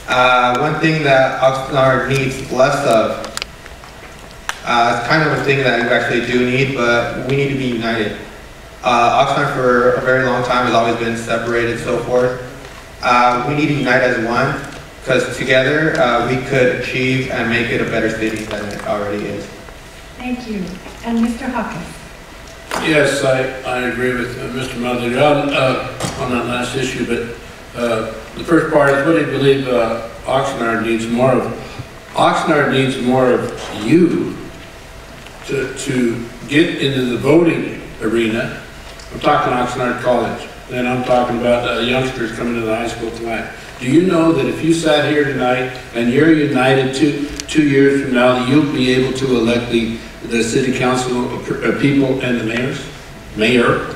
One thing that Oxnard needs less of, it's kind of a thing that you actually do need, but we need to be united. Oxnard for a very long time has always been separated and so forth. We need to unite as one, because together we could achieve and make it a better city than it already is. Thank you. And Mr. Hawkins? Yes, I agree with Mr. Madrigal on that last issue, but the first part is, what do you believe Oxnard needs more of? Oxnard needs more of you to get into the voting arena. I'm talking Oxnard College, and I'm talking about youngsters coming to the high school tonight. Do you know that if you sat here tonight and you're united 2 years from now, you'll be able to elect the city council people and the mayor?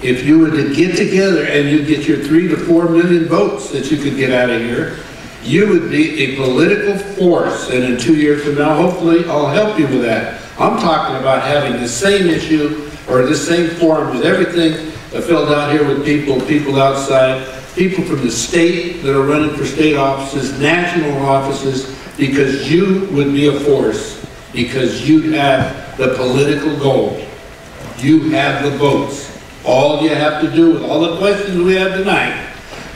If you were to get together and you get your 3 to 4 million votes that you could get out of here, you would be a political force. And in 2 years from now, hopefully, I'll help you with that. I'm talking about having the same issue or the same forum with everything filled out here with people outside, people from the state that are running for state offices, national offices, because you would be a force, because you have the political goal. You have the votes. All you have to do with all the questions we have tonight,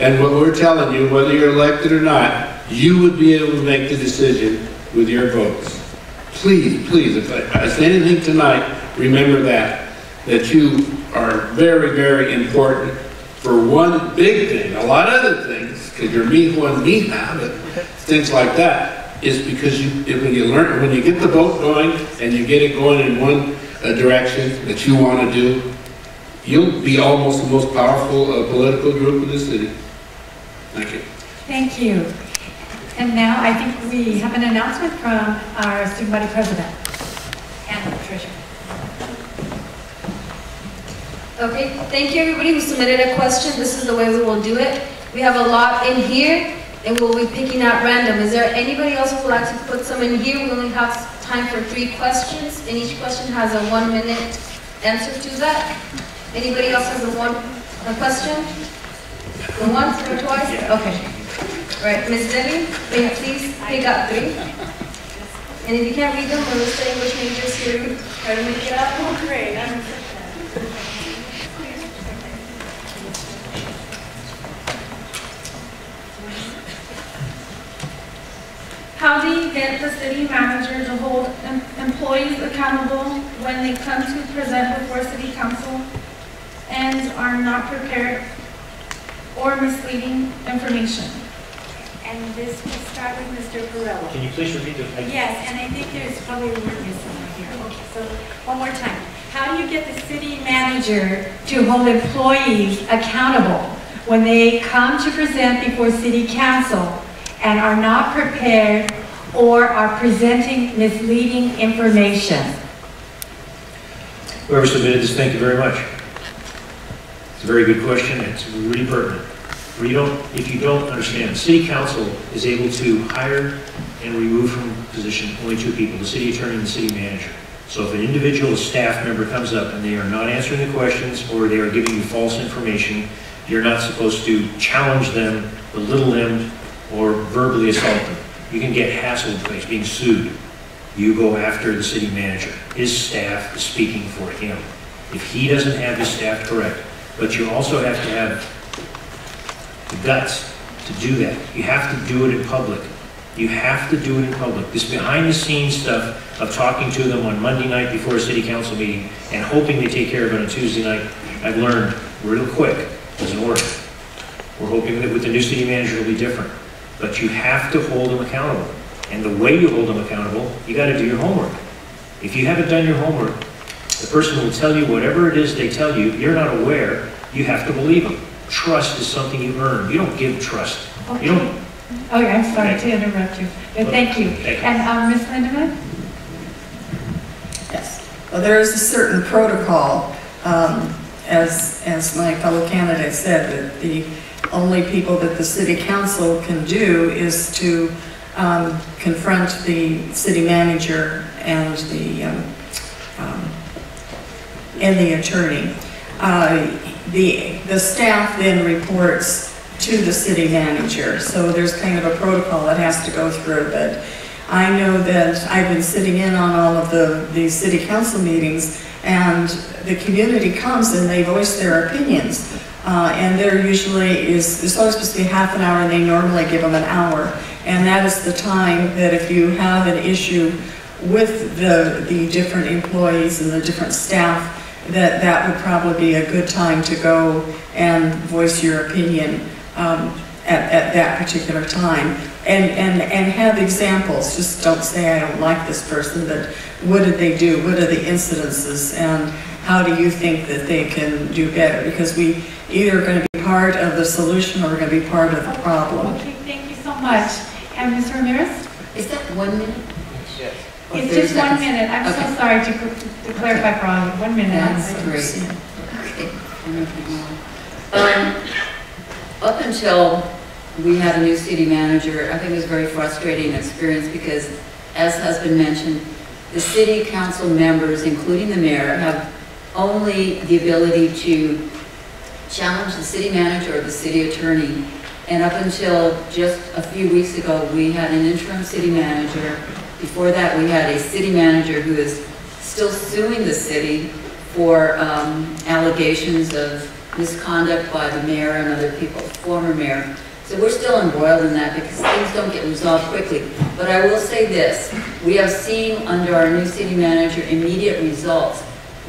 and what we're telling you, whether you're elected or not, you would be able to make the decision with your votes. Please, please, if I say anything tonight, remember that you are very, very important for one big thing. A lot of other things, because you're one me now, but things like that, is because when you get the vote going and you get it going in one direction that you want to do, you'll be almost the most powerful political group in the city. Thank you. Thank you. And now I think we have an announcement from our student body president and treasurer. Okay, thank you everybody who submitted a question. This is the way we will do it. We have a lot in here and we'll be picking out random. Is there anybody else who would like to put some in here? We only have time for 3 questions and each question has a 1-minute answer to that. Anybody else has a question? Going once or twice? Okay. All right, Ms. Debbie, may you please pick up 3. And if you can't read them, we'll list the English majors here. Try to make it up. Oh, great. How do you get the city manager to hold employees accountable when they come to present before city council and are not prepared or misleading information? And this will start with Mr. Perello. Can you please repeat the? Yes, and I think there's probably a word missing right here. Okay, so one more time. How do you get the city manager to hold employees accountable when they come to present before city council and are not prepared or are presenting misleading information? Whoever submitted this, thank you very much. It's a very good question. It's really pertinent. If you don't understand, the city council is able to hire and remove from position only 2 people, the city attorney and the city manager. So if an individual staff member comes up and they are not answering the questions or they are giving you false information, you're not supposed to challenge them, belittle them, or verbally assault them. You can get hassled by being sued. You go after the city manager. His staff is speaking for him. If he doesn't have his staff correct, but you also have to have the guts to do that. You have to do it in public. You have to do it in public. This behind-the-scenes stuff of talking to them on Monday night before a city council meeting and hoping they take care of it on Tuesday night, I've learned real quick doesn't work. We're hoping that with the new city manager it'll be different. But you have to hold them accountable. And the way you hold them accountable, you got to do your homework. If you haven't done your homework, the person will tell you whatever it is they tell you, you're not aware, you have to believe them. Trust is something you earn. You don't give trust. Okay. You don't. Oh, I'm sorry to interrupt you, but thank you. Thank you. And Ms. Lindemann? Yes. Well, there is a certain protocol, as my fellow candidate said, that the only people that the city council can do is to confront the city manager and the attorney. The staff then reports to the city manager, so there's kind of a protocol that has to go through. But I know that I've been sitting in on all of the city council meetings, and the community comes and they voice their opinions. And there usually it's always supposed to be half an hour, and they normally give them an hour. And that is the time that if you have an issue with the different employees and the different staff, that would probably be a good time to go and voice your opinion at that particular time. And have examples. Just don't say, I don't like this person, but what did they do? What are the incidences? And how do you think that they can do better? Because we either are going to be part of the solution or we're going to be part of the problem. Okay, thank you so much. And Ms. Ramirez? Is that 1 minute? Yes. It's just 1 minute. I'm Okay. so sorry to clarify for all of you. 1 minute. That's great. Okay. Up until we had a new city manager, I think it was a very frustrating experience because, as has been mentioned, the city council members, including the mayor, have only the ability to challenge the city manager or the city attorney. And up until just a few weeks ago, we had an interim city manager. Before that, we had a city manager who is still suing the city for allegations of misconduct by the mayor and other people, former mayor. So we're still embroiled in that because things don't get resolved quickly. But I will say this, we have seen under our new city manager immediate results,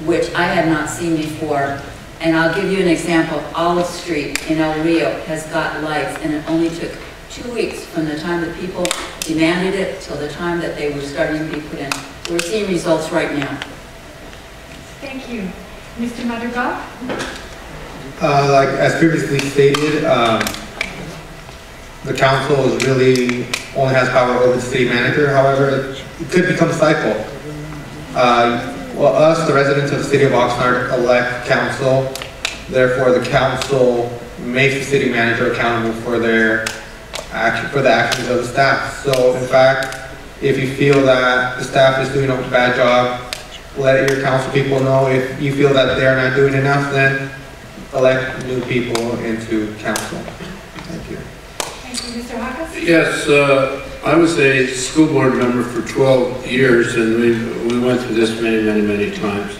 which I had not seen before. And I'll give you an example. Olive Street in El Rio has got lights, and it only took 2 weeks from the time that people demanded it till the time that they were starting to be put in. We're seeing results right now. Thank you. Mr. Madrigal? Like as previously stated, the council is really only has power over the city manager. However, it could become a cycle. Well, us, the residents of the city of Oxnard, elect council. Therefore, the council makes the city manager accountable for their action, for the actions of the staff. So, in fact, if you feel that the staff is doing a bad job, let your council people know. If you feel that they're not doing enough, then elect new people into council. Thank you. Thank you, Mr. Hawkins? Yes, I was a school board member for 12 years, and we went through this many times.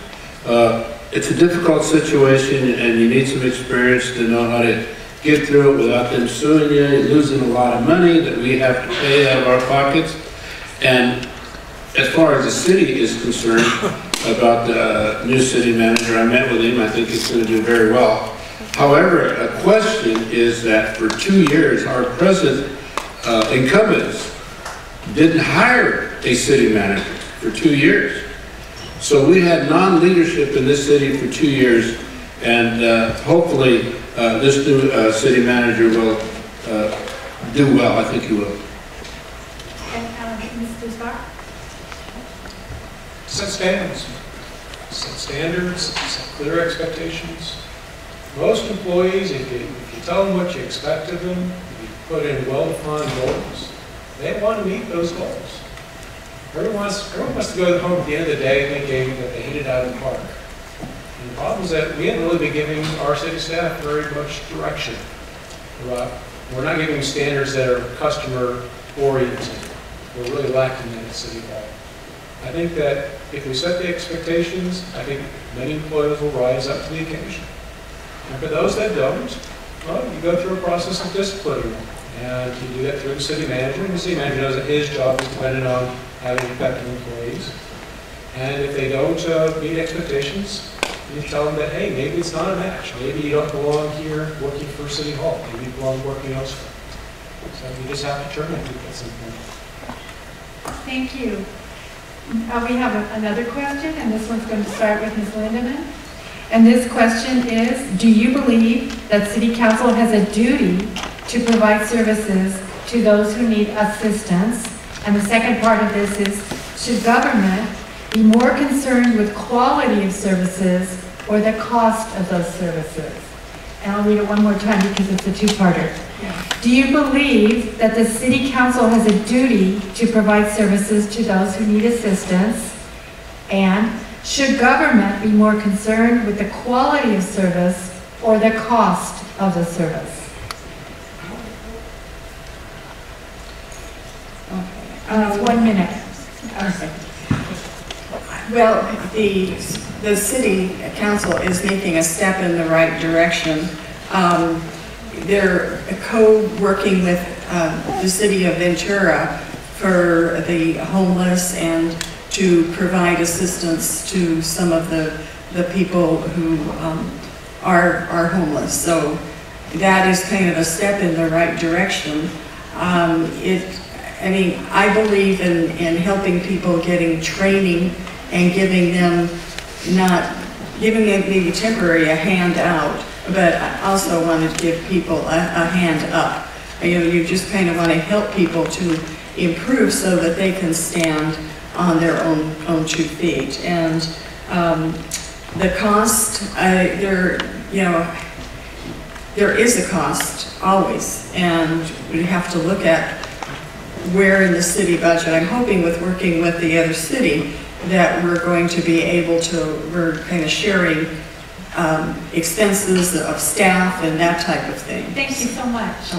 It's a difficult situation, and you need some experience to know how to get through it without them suing you, losing a lot of money that we have to pay out of our pockets. And as far as the city is concerned about the new city manager, I met with him. I think he's going to do very well. However, a question is that for 2 years, our present incumbents didn't hire a city manager for 2 years. So we had non-leadership in this city for 2 years, and hopefully this new city manager will do well. I think he will. And Mr. Starr? Set standards. Set standards, set clear expectations. Most employees, if you tell them what you expect of them, if you put in well-defined goals, they want to meet those goals. Everyone wants to go home at the end of the day thinking that they hit it out of the park. And the problem is that we haven't really been giving our city staff very much direction. We're not giving standards that are customer-oriented. We're really lacking that at City Hall. I think that if we set the expectations, I think many employees will rise up to the occasion. And for those that don't, well, you go through a process of disciplining them. And you do that through the city manager, and the city manager knows that his job is dependent on having effective employees. And if they don't meet expectations, you tell them that, hey, maybe it's not a match. Maybe you don't belong here working for City Hall. Maybe you belong working elsewhere. So you just have to terminate people at some point. Thank you. We have another question, and this one's going to start with Ms. Lindeman. And this question is, do you believe that City Council has a duty to provide services to those who need assistance? And the second part of this is, should government be more concerned with quality of services or the cost of those services? And I'll read it one more time because it's a two-parter. Do you believe that the City Council has a duty to provide services to those who need assistance? And should government be more concerned with the quality of service or the cost of the service? It's 1 minute. Okay. Well, the city council is making a step in the right direction. They're co-working with the city of Ventura for the homeless and to provide assistance to some of the people who are homeless. So that is kind of a step in the right direction. I believe in helping people, getting training and giving them maybe temporary a hand out, but I also want to give people a hand up. You just kind of want to help people to improve so that they can stand on their own 2 feet. And the cost, there is a cost always, and we have to look at where in the city budget. I'm hoping with working with the other city that we're going to be able to, we're kind of sharing expenses of staff and that type of thing. Thank you so much.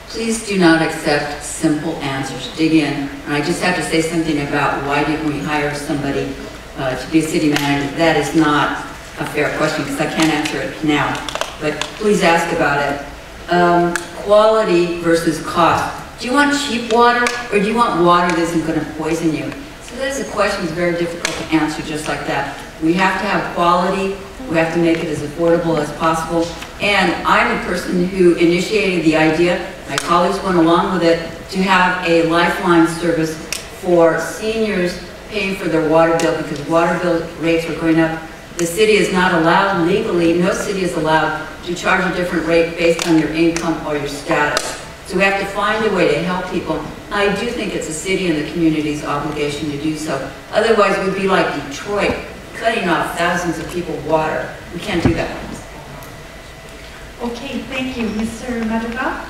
Please do not accept simple answers. Dig in. And I just have to say something about why didn't we hire somebody to be a city manager? That is not a fair question because I can't answer it now, but please ask about it. Quality versus cost. Do you want cheap water or do you want water that isn't going to poison you? So that is a question that's very difficult to answer just like that. We have to have quality, we have to make it as affordable as possible, and I'm a person who initiated the idea, my colleagues went along with it, to have a lifeline service for seniors paying for their water bill because water bill rates were going up. The city is not allowed legally, no city is allowed to charge a different rate based on your income or your status. So we have to find a way to help people. I do think it's the city and the community's obligation to do so. Otherwise, we'd be like Detroit, cutting off thousands of people water. We can't do that. Okay, thank you. Mr. Madrigal?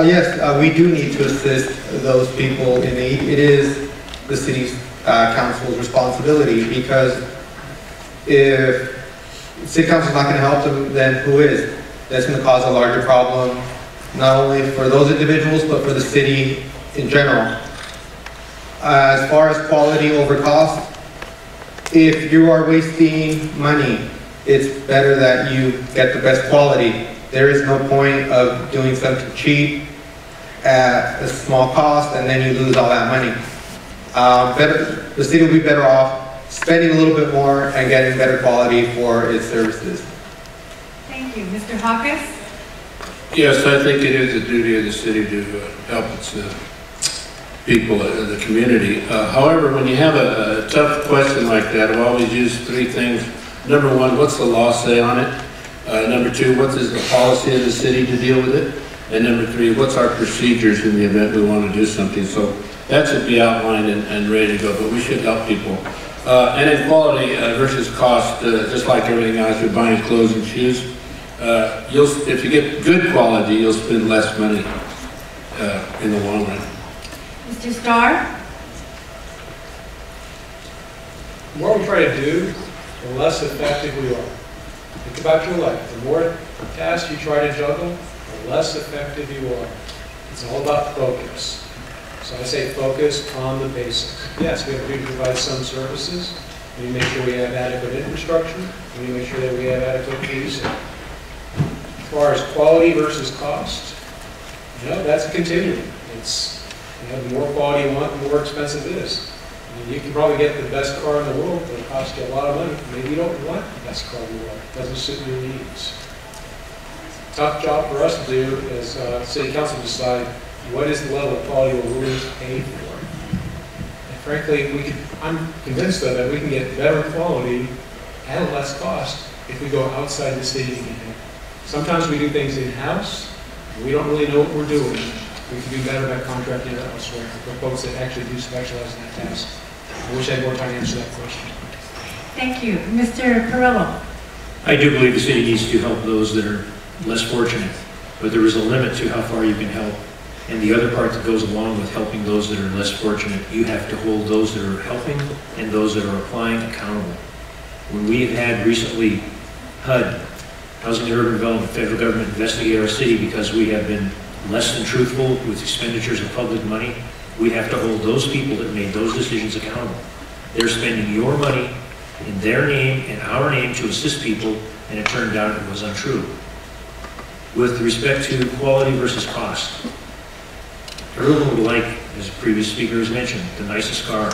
Yes, we do need to assist those people in need. It is the city's council's responsibility because if the city council is not going to help them, then who is? That's going to cause a larger problem, not only for those individuals, but for the city in general. As far as quality over cost, if you are wasting money, it's better that you get the best quality. There is no point of doing something cheap at a small cost and then you lose all that money. The city will be better off spending a little bit more and getting better quality for its services. Thank you. Mr. Hawkins? Yes, I think it is the duty of the city to help its people in the community. However, when you have a tough question like that, I've always used three things. Number one, what's the law say on it? Number two, what is the policy of the city to deal with it? And number three, what's our procedures in the event we want to do something? So that should be outlined and ready to go, but we should help people. And in quality versus cost, just like everything else, you're buying clothes and shoes. If you get good quality, you'll spend less money in the long run. Mr. Starr? The more we try to do, the less effective we are. Think about your life. The more tasks you try to juggle, the less effective you are. It's all about focus. So I say focus on the basics. Yes, we have to provide some services. We need to make sure we have adequate infrastructure. We need to make sure that we have adequate police. As far as quality versus cost, that's a continuum. It's, the more quality you want, the more expensive it is. You can probably get the best car in the world, but it'll cost you a lot of money. Maybe you don't want the best car in the world. It doesn't suit your needs. Tough job for us to do as city council decide what is the level of quality we're willing to pay for. And frankly, I'm convinced though that we can get better quality at a less cost if we go outside the city. Sometimes we do things in-house, and we don't really know what we're doing. We can do better by contracting it elsewhere for folks that actually do specialize in that task. I wish I had more time to answer that question. Thank you. Mr. Perillo? I do believe the city needs to help those that are less fortunate, but there is a limit to how far you can help. And the other part that goes along with helping those that are less fortunate, you have to hold those that are helping and those that are applying accountable. When we have had recently HUD, Housing and Urban Development, federal government investigate our city because we have been less than truthful with expenditures of public money, we have to hold those people that made those decisions accountable. They're spending your money in their name and our name to assist people, and it turned out it was untrue. With respect to quality versus cost, everyone would like, as a previous speaker has mentioned, the nicest car,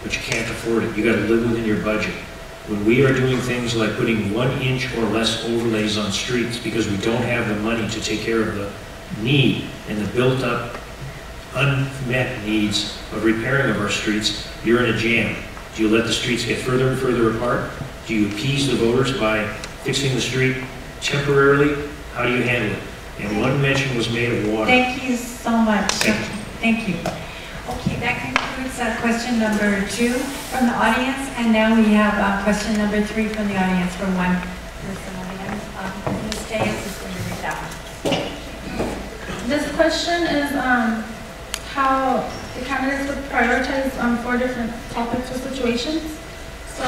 but you can't afford it. You got to live within your budget. When we are doing things like putting 1 inch or less overlays on streets because we don't have the money to take care of the need and the built-up unmet needs of repairing of our streets, you're in a jam. Do you let the streets get further and further apart? Do you appease the voters by fixing the street temporarily? How do you handle it? And one mention was made of water. Thank you so much. Thank you. Okay, that concludes question number 2 from the audience, and now we have question number 3 from the audience for one person. Ms. J.S. is going to read that one. This question is how the candidates would prioritize 4 different topics or situations. So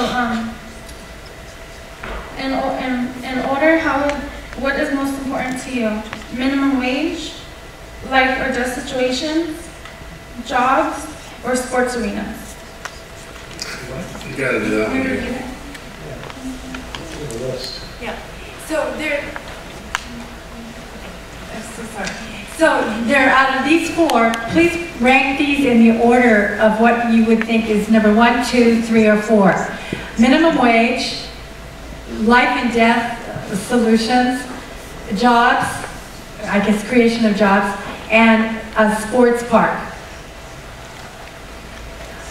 in order, what is most important to you? Minimum wage, life or death situations, jobs, or sports arenas? You gotta do that one. Yeah. So there. I'm so sorry. So there, out of these four, please rank these in the order of what you would think is number 1, 2, 3, or 4. Minimum wage, life and death solutions, jobs, I guess creation of jobs, and a sports park.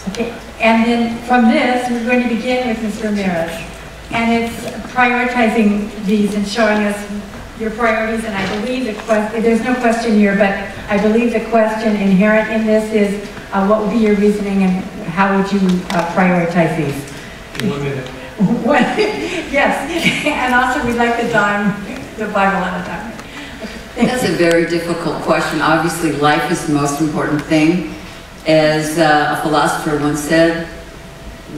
Okay, and then from this, we're going to begin with Mr. Ramirez. And it's prioritizing these and showing us your priorities, and I believe the question, there's no question here, but I believe the question inherent in this is what would be your reasoning and how would you prioritize these? In 1 minute. Yes, and also we'd like the Bible on the time. That's a very difficult question. Obviously, life is the most important thing. As a philosopher once said,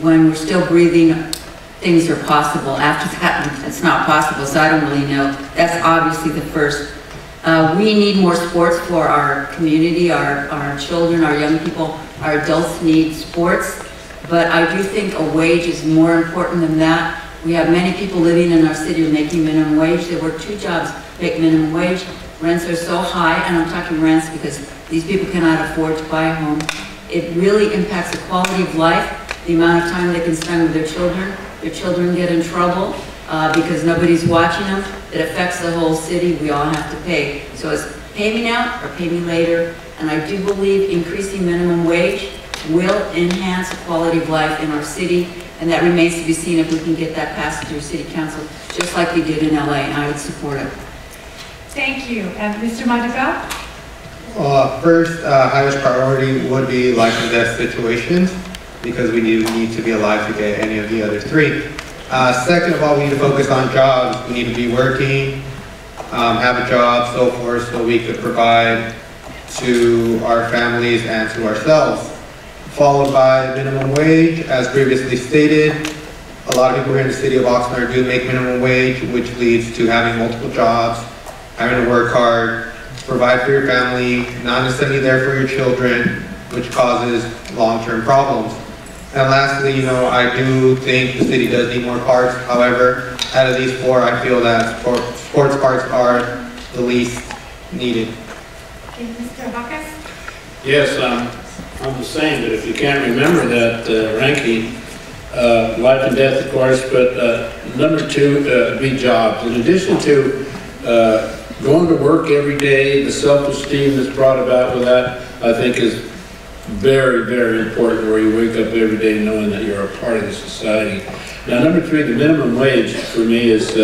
when we're still breathing, things are possible. After that, it's not possible, so I don't really know. That's obviously the first. We need more sports for our community, our children, our young people, our adults need sports. But I do think a wage is more important than that. We have many people living in our city making minimum wage. They work 2 jobs, make minimum wage. Rents are so high, and I'm talking rents because these people cannot afford to buy a home. It really impacts the quality of life, the amount of time they can spend with their children. Their children get in trouble because nobody's watching them. It affects the whole city. We all have to pay. So it's pay me now or pay me later. And I do believe increasing minimum wage will enhance the quality of life in our city. And that remains to be seen if we can get that passed through City Council, just like we did in LA, and I would support it. Thank you. And Mr. Madrigal? First, highest priority would be life and death situations, because we need to be alive to get any of the other 3. Second of all, we need to focus on jobs. We need to be working, have a job, so forth, so we could provide to our families and to ourselves. Followed by minimum wage, as previously stated. A lot of people here in the city of Oxnard do make minimum wage, which leads to having multiple jobs, having to work hard, provide for your family, not necessarily there for your children, which causes long-term problems. And lastly, I do think the city does need more parks. However, out of these 4, I feel that sports parks are the least needed. Okay, Mr. Bacchus? Yes, I'm the same, but if you can't remember that ranking, life and death, of course, but number 2, be jobs. In addition to going to work every day, the self-esteem that's brought about with that, I think is very, very important, where you wake up every day knowing that you're a part of the society. Now, number 3, the minimum wage for me is,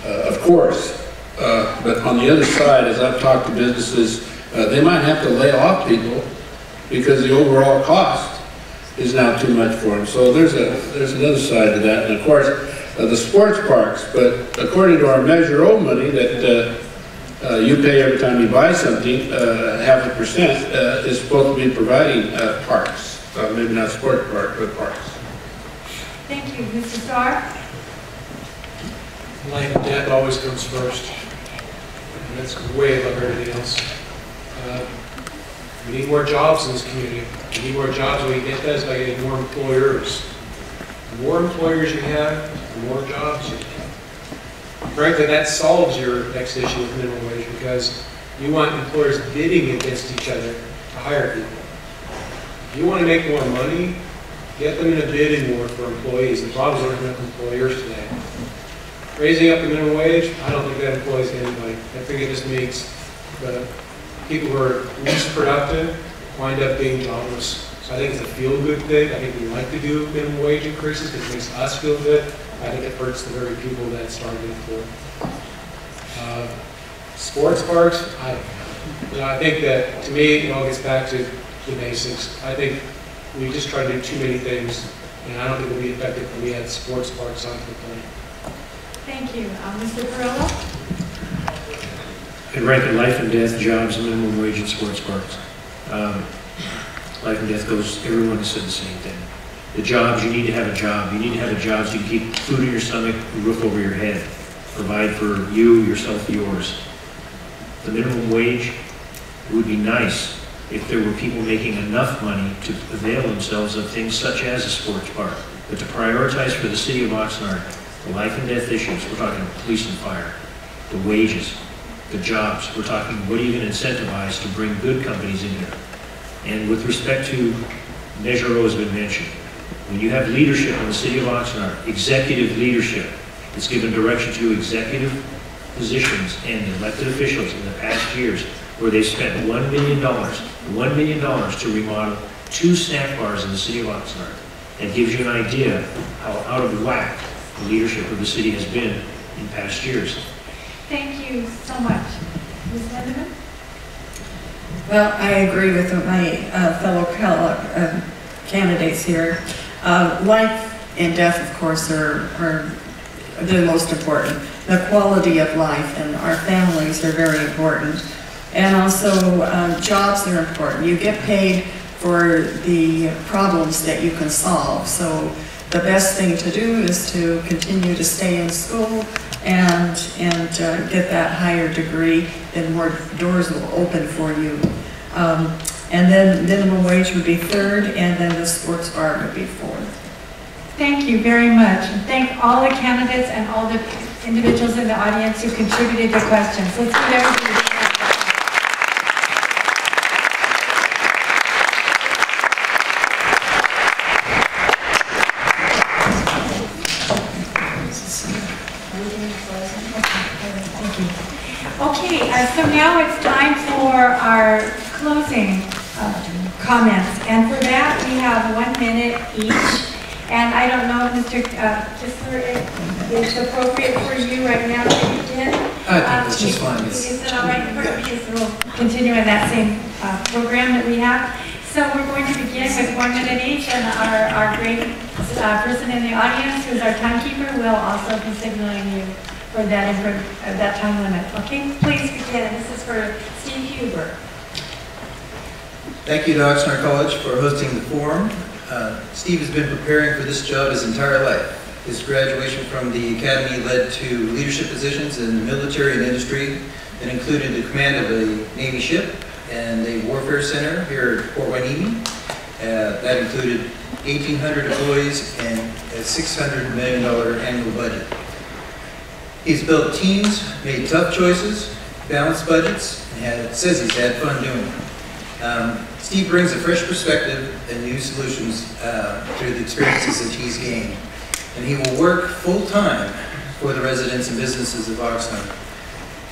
of course, but on the other side, as I've talked to businesses, they might have to lay off people because the overall cost is now too much for them. So there's another side to that, and of course, the sports parks. But according to our Measure O money that you pay every time you buy something, 0.5% is supposed to be providing parks. Maybe not sports park, but parks. Thank you. Mr. Starr? Life and death always comes first. And that's way above everything else. We need more jobs in this community. We need more jobs. We get that by getting more employers. The more employers you have, the more jobs you have. Frankly, that solves your next issue with minimum wage, because you want employers bidding against each other to hire people. If you want to make more money, get them in a bidding war for employees. The problem is there aren't enough employers today. Raising up the minimum wage, I don't think that employs anybody. I think it just makes the people who are least productive wind up being jobless. So I think it's a feel-good thing. I think we like to do minimum wage increases because it makes us feel good. I think it hurts the very people that started it for. Sports parks, I don't know. I think that, to me, it all gets back to the basics. I think we just try to do too many things, and I don't think we'll be effective if we had sports parks on the plan. Thank you. Mr. Perillo? I'd rank it life and death, jobs, minimum wage, and sports parks. Life and death goes, everyone said the same thing. The jobs, you need to have a job. You need to have a job so you can keep food in your stomach, a roof over your head. Provide for you, yourself, yours. The minimum wage would be nice if there were people making enough money to avail themselves of things such as a sports bar. But to prioritize for the city of Oxnard, the life and death issues, we're talking police and fire, the wages, the jobs, we're talking what are you going to incentivize to bring good companies in here. And with respect to Measure O has been mentioned, when you have leadership in the city of Oxnard, executive leadership, it's given direction to executive positions and elected officials in the past years where they spent $1 million to remodel 2 snack bars in the city of Oxnard. That gives you an idea how out of whack the leadership of the city has been in past years. Thank you so much. Ms. Lindeman? Well, I agree with my fellow candidates here. Life and death, of course, are the most important. The quality of life and our families are very important. And also, jobs are important. You get paid for the problems that you can solve. So the best thing to do is to continue to stay in school and get that higher degree, then more doors will open for you. And then minimum wage would be 3rd, and then the sports bar would be 4th. Thank you very much. And thank all the candidates and all the individuals in the audience who contributed to questions. Let's give everybody a round. So now it's time for our closing comments, and for that we have 1 minute each. And I don't know, Mr. Kistler, if it's appropriate for you right now to begin. I think that's just fine. Is it all right? Because we'll continue in that same program that we have. So we're going to begin with 1 minute each, and our great person in the audience, who's our timekeeper, will also be signaling you for that time limit. Okay, please begin. This is for Steve Huber. Thank you to Oxnard College for hosting the forum. Steve has been preparing for this job his entire life. His graduation from the academy led to leadership positions in the military and industry that included the command of a Navy ship and a warfare center here at Port Hueneme. That included 1,800 employees and a $600 million annual budget. He's built teams, made tough choices, balanced budgets, and says he's had fun doing it. Steve brings a fresh perspective and new solutions through the experiences that he's gained. And he will work full-time for the residents and businesses of Oxnard.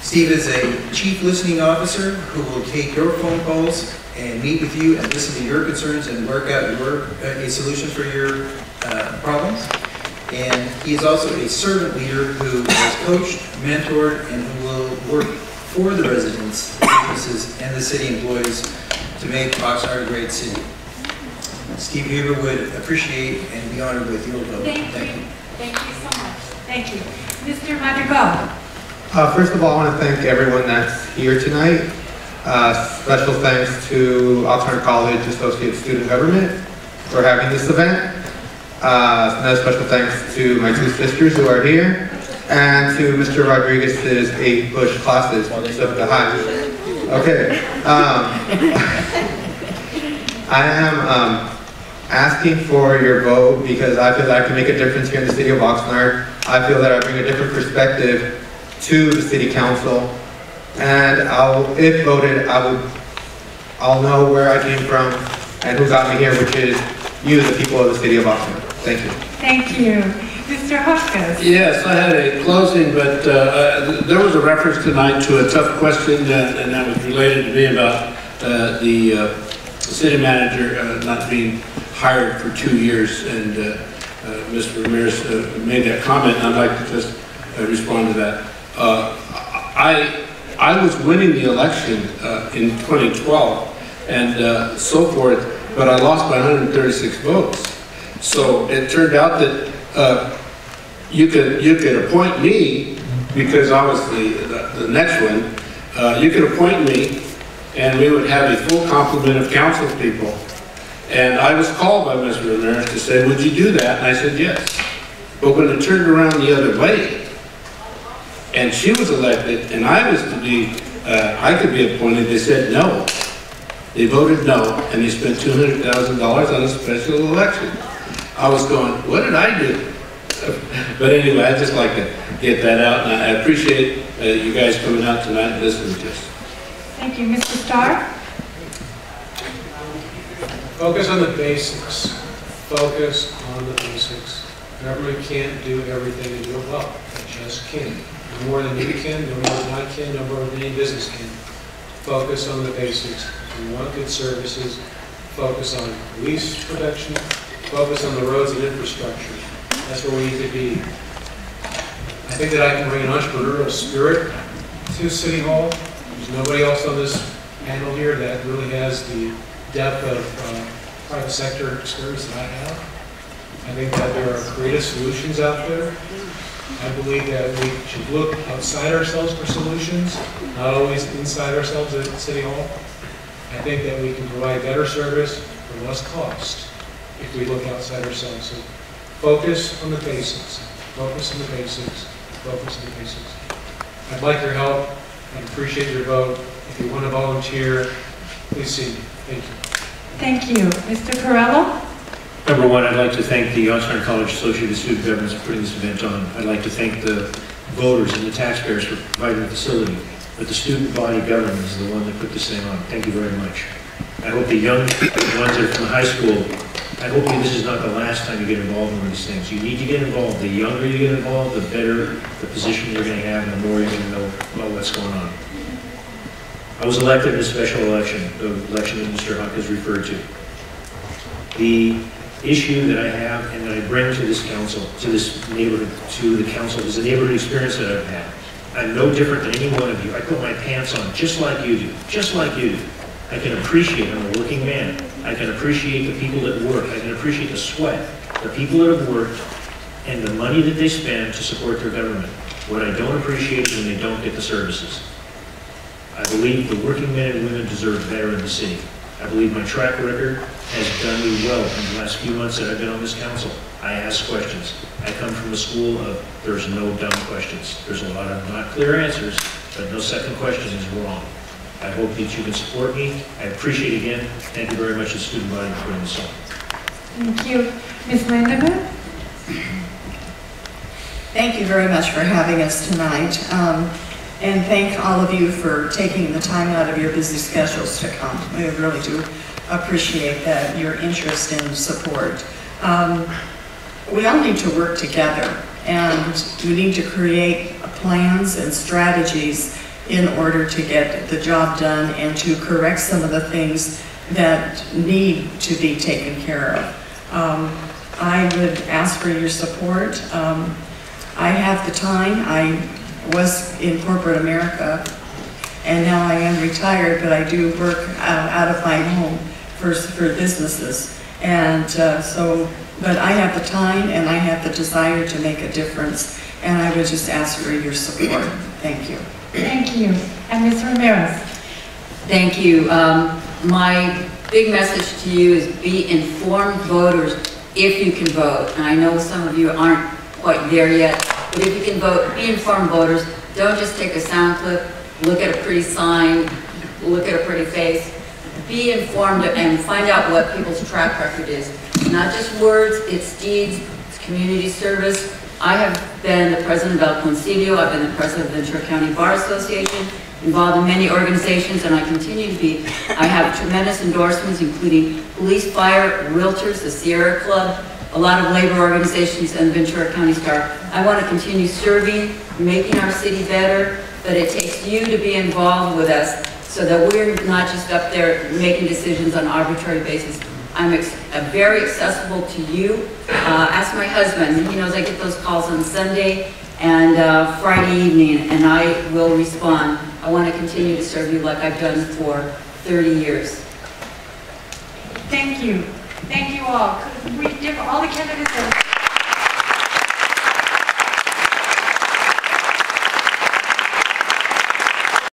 Steve is a chief listening officer who will take your phone calls and meet with you and listen to your concerns and work out a solution for your problems. And he is also a servant leader who has coached, mentored, and who will work for the residents, businesses, and the city employees to make Oxnard a great city. Steve Huber would appreciate and be honored with your vote. Thank you. Thank you so much. Thank you. Mr. Madrigal. First of all, I want to thank everyone that's here tonight. Special thanks to Oxnard College Associate Student Government for having this event. Another special thanks to my 2 sisters who are here, and to Mr. Rodriguez's 8 Bush classes while they stood at the high. Okay. I am asking for your vote because I feel that I can make a difference here in the city of Oxnard. I feel that I bring a different perspective to the city council, and if voted, I'll know where I came from and who got me here, which is you, the people of the city of Oxnard. Thank you. Thank you. Mr. Hopkins. Yes, I had a closing, but there was a reference tonight to a tough question, and that was related to me about the city manager not being hired for 2 years, and Mr. Ramirez made that comment, and I'd like to just respond to that. I was winning the election in 2012 and so forth, but I lost by 136 votes. So it turned out that you could appoint me, because I was the next one. You could appoint me, and we would have a full complement of council people. And I was called by Mr. Ramirez to say, would you do that? And I said, yes. But when it turned around the other way, and she was elected, and I was to be, I could be appointed, they said no. They voted no, and they spent $200,000 on a special election. I was going, what did I do? But anyway, I'd just like to get that out, and I appreciate you guys coming out tonight and listening to us. Thank you. Mr. Starr? Focus on the basics. Focus on the basics. Government can't do everything and do it well. It just can't. No more than you can, no more than I can, no more than any business can. Focus on the basics. We want good services. Focus on police protection. Focus on the roads and infrastructure. That's where we need to be. I think that I can bring an entrepreneurial spirit to City Hall. There's nobody else on this panel here that really has the depth of private sector experience that I have. I think that there are creative solutions out there. I believe that we should look outside ourselves for solutions, not always inside ourselves at City Hall. I think that we can provide better service for less cost if we look outside ourselves. So focus on the basics. Focus on the basics. Focus on the basics. I'd like your help. I'd appreciate your vote. If you want to volunteer, please see me. Thank you. Thank you. Mr. Corello? Number one, I'd like to thank the Oxnard College Associated Student Governments for putting this event on. I'd like to thank the voters and the taxpayers for providing the facility. But the student body government is the one that put this thing on. Thank you very much. I hope the young ones that are from high school, I hope this is not the last time you get involved in these things. You need to get involved. The younger you get involved, the better the position you're going to have and the more you're going to know about what's going on. I was elected in a special election, the election that Mr. Huck has referred to. The issue that I have and that I bring to this council, to this neighborhood, to the council, is the neighborhood experience that I've had. I'm no different than any one of you. I put my pants on just like you do, just like you do. I can appreciate, I'm a working man. I can appreciate the people that work. I can appreciate the sweat, the people that have worked, and the money that they spend to support their government. What I don't appreciate is when they don't get the services. I believe the working men and women deserve better in the city. I believe my track record has done me well in the last few months that I've been on this council. I ask questions. I come from a school of there's no dumb questions. There's a lot of not clear answers, but no second question is wrong. I hope that you can support me. I appreciate again. Thank you very much to the student body for putting this on. Thank you. Ms. Lindemann? Thank you very much for having us tonight. And thank all of you for taking the time out of your busy schedules to come. We really do appreciate that, your interest and support. We all need to work together, and we need to create plans and strategies in order to get the job done and to correct some of the things that need to be taken care of. I would ask for your support. I have the time. I was in corporate America, and now I am retired, but I do work out of my home for businesses. And but I have the time and I have the desire to make a difference, and I would just ask for your support. Thank you. Thank you. And Ms. Ramirez? Thank you. My big message to you is be informed voters if you can vote. And I know some of you aren't quite there yet, but if you can vote, be informed voters. Don't just take a sound clip, look at a pretty sign, look at a pretty face. Be informed and find out what people's track record is. It's not just words, it's deeds, it's community service. I have been the president of El Concilio, I've been the president of the Ventura County Bar Association, involved in many organizations, and I continue to be. I have tremendous endorsements, including police, fire, realtors, the Sierra Club, a lot of labor organizations, and Ventura County Star. I want to continue serving, making our city better, but it takes you to be involved with us so that we're not just up there making decisions on an arbitrary basis. I'm very accessible to you. Ask my husband, he knows I get those calls on Sunday and Friday evening, and I will respond. I want to continue to serve you like I've done for 30 years. Thank you. Thank you all. Could we give all the candidates a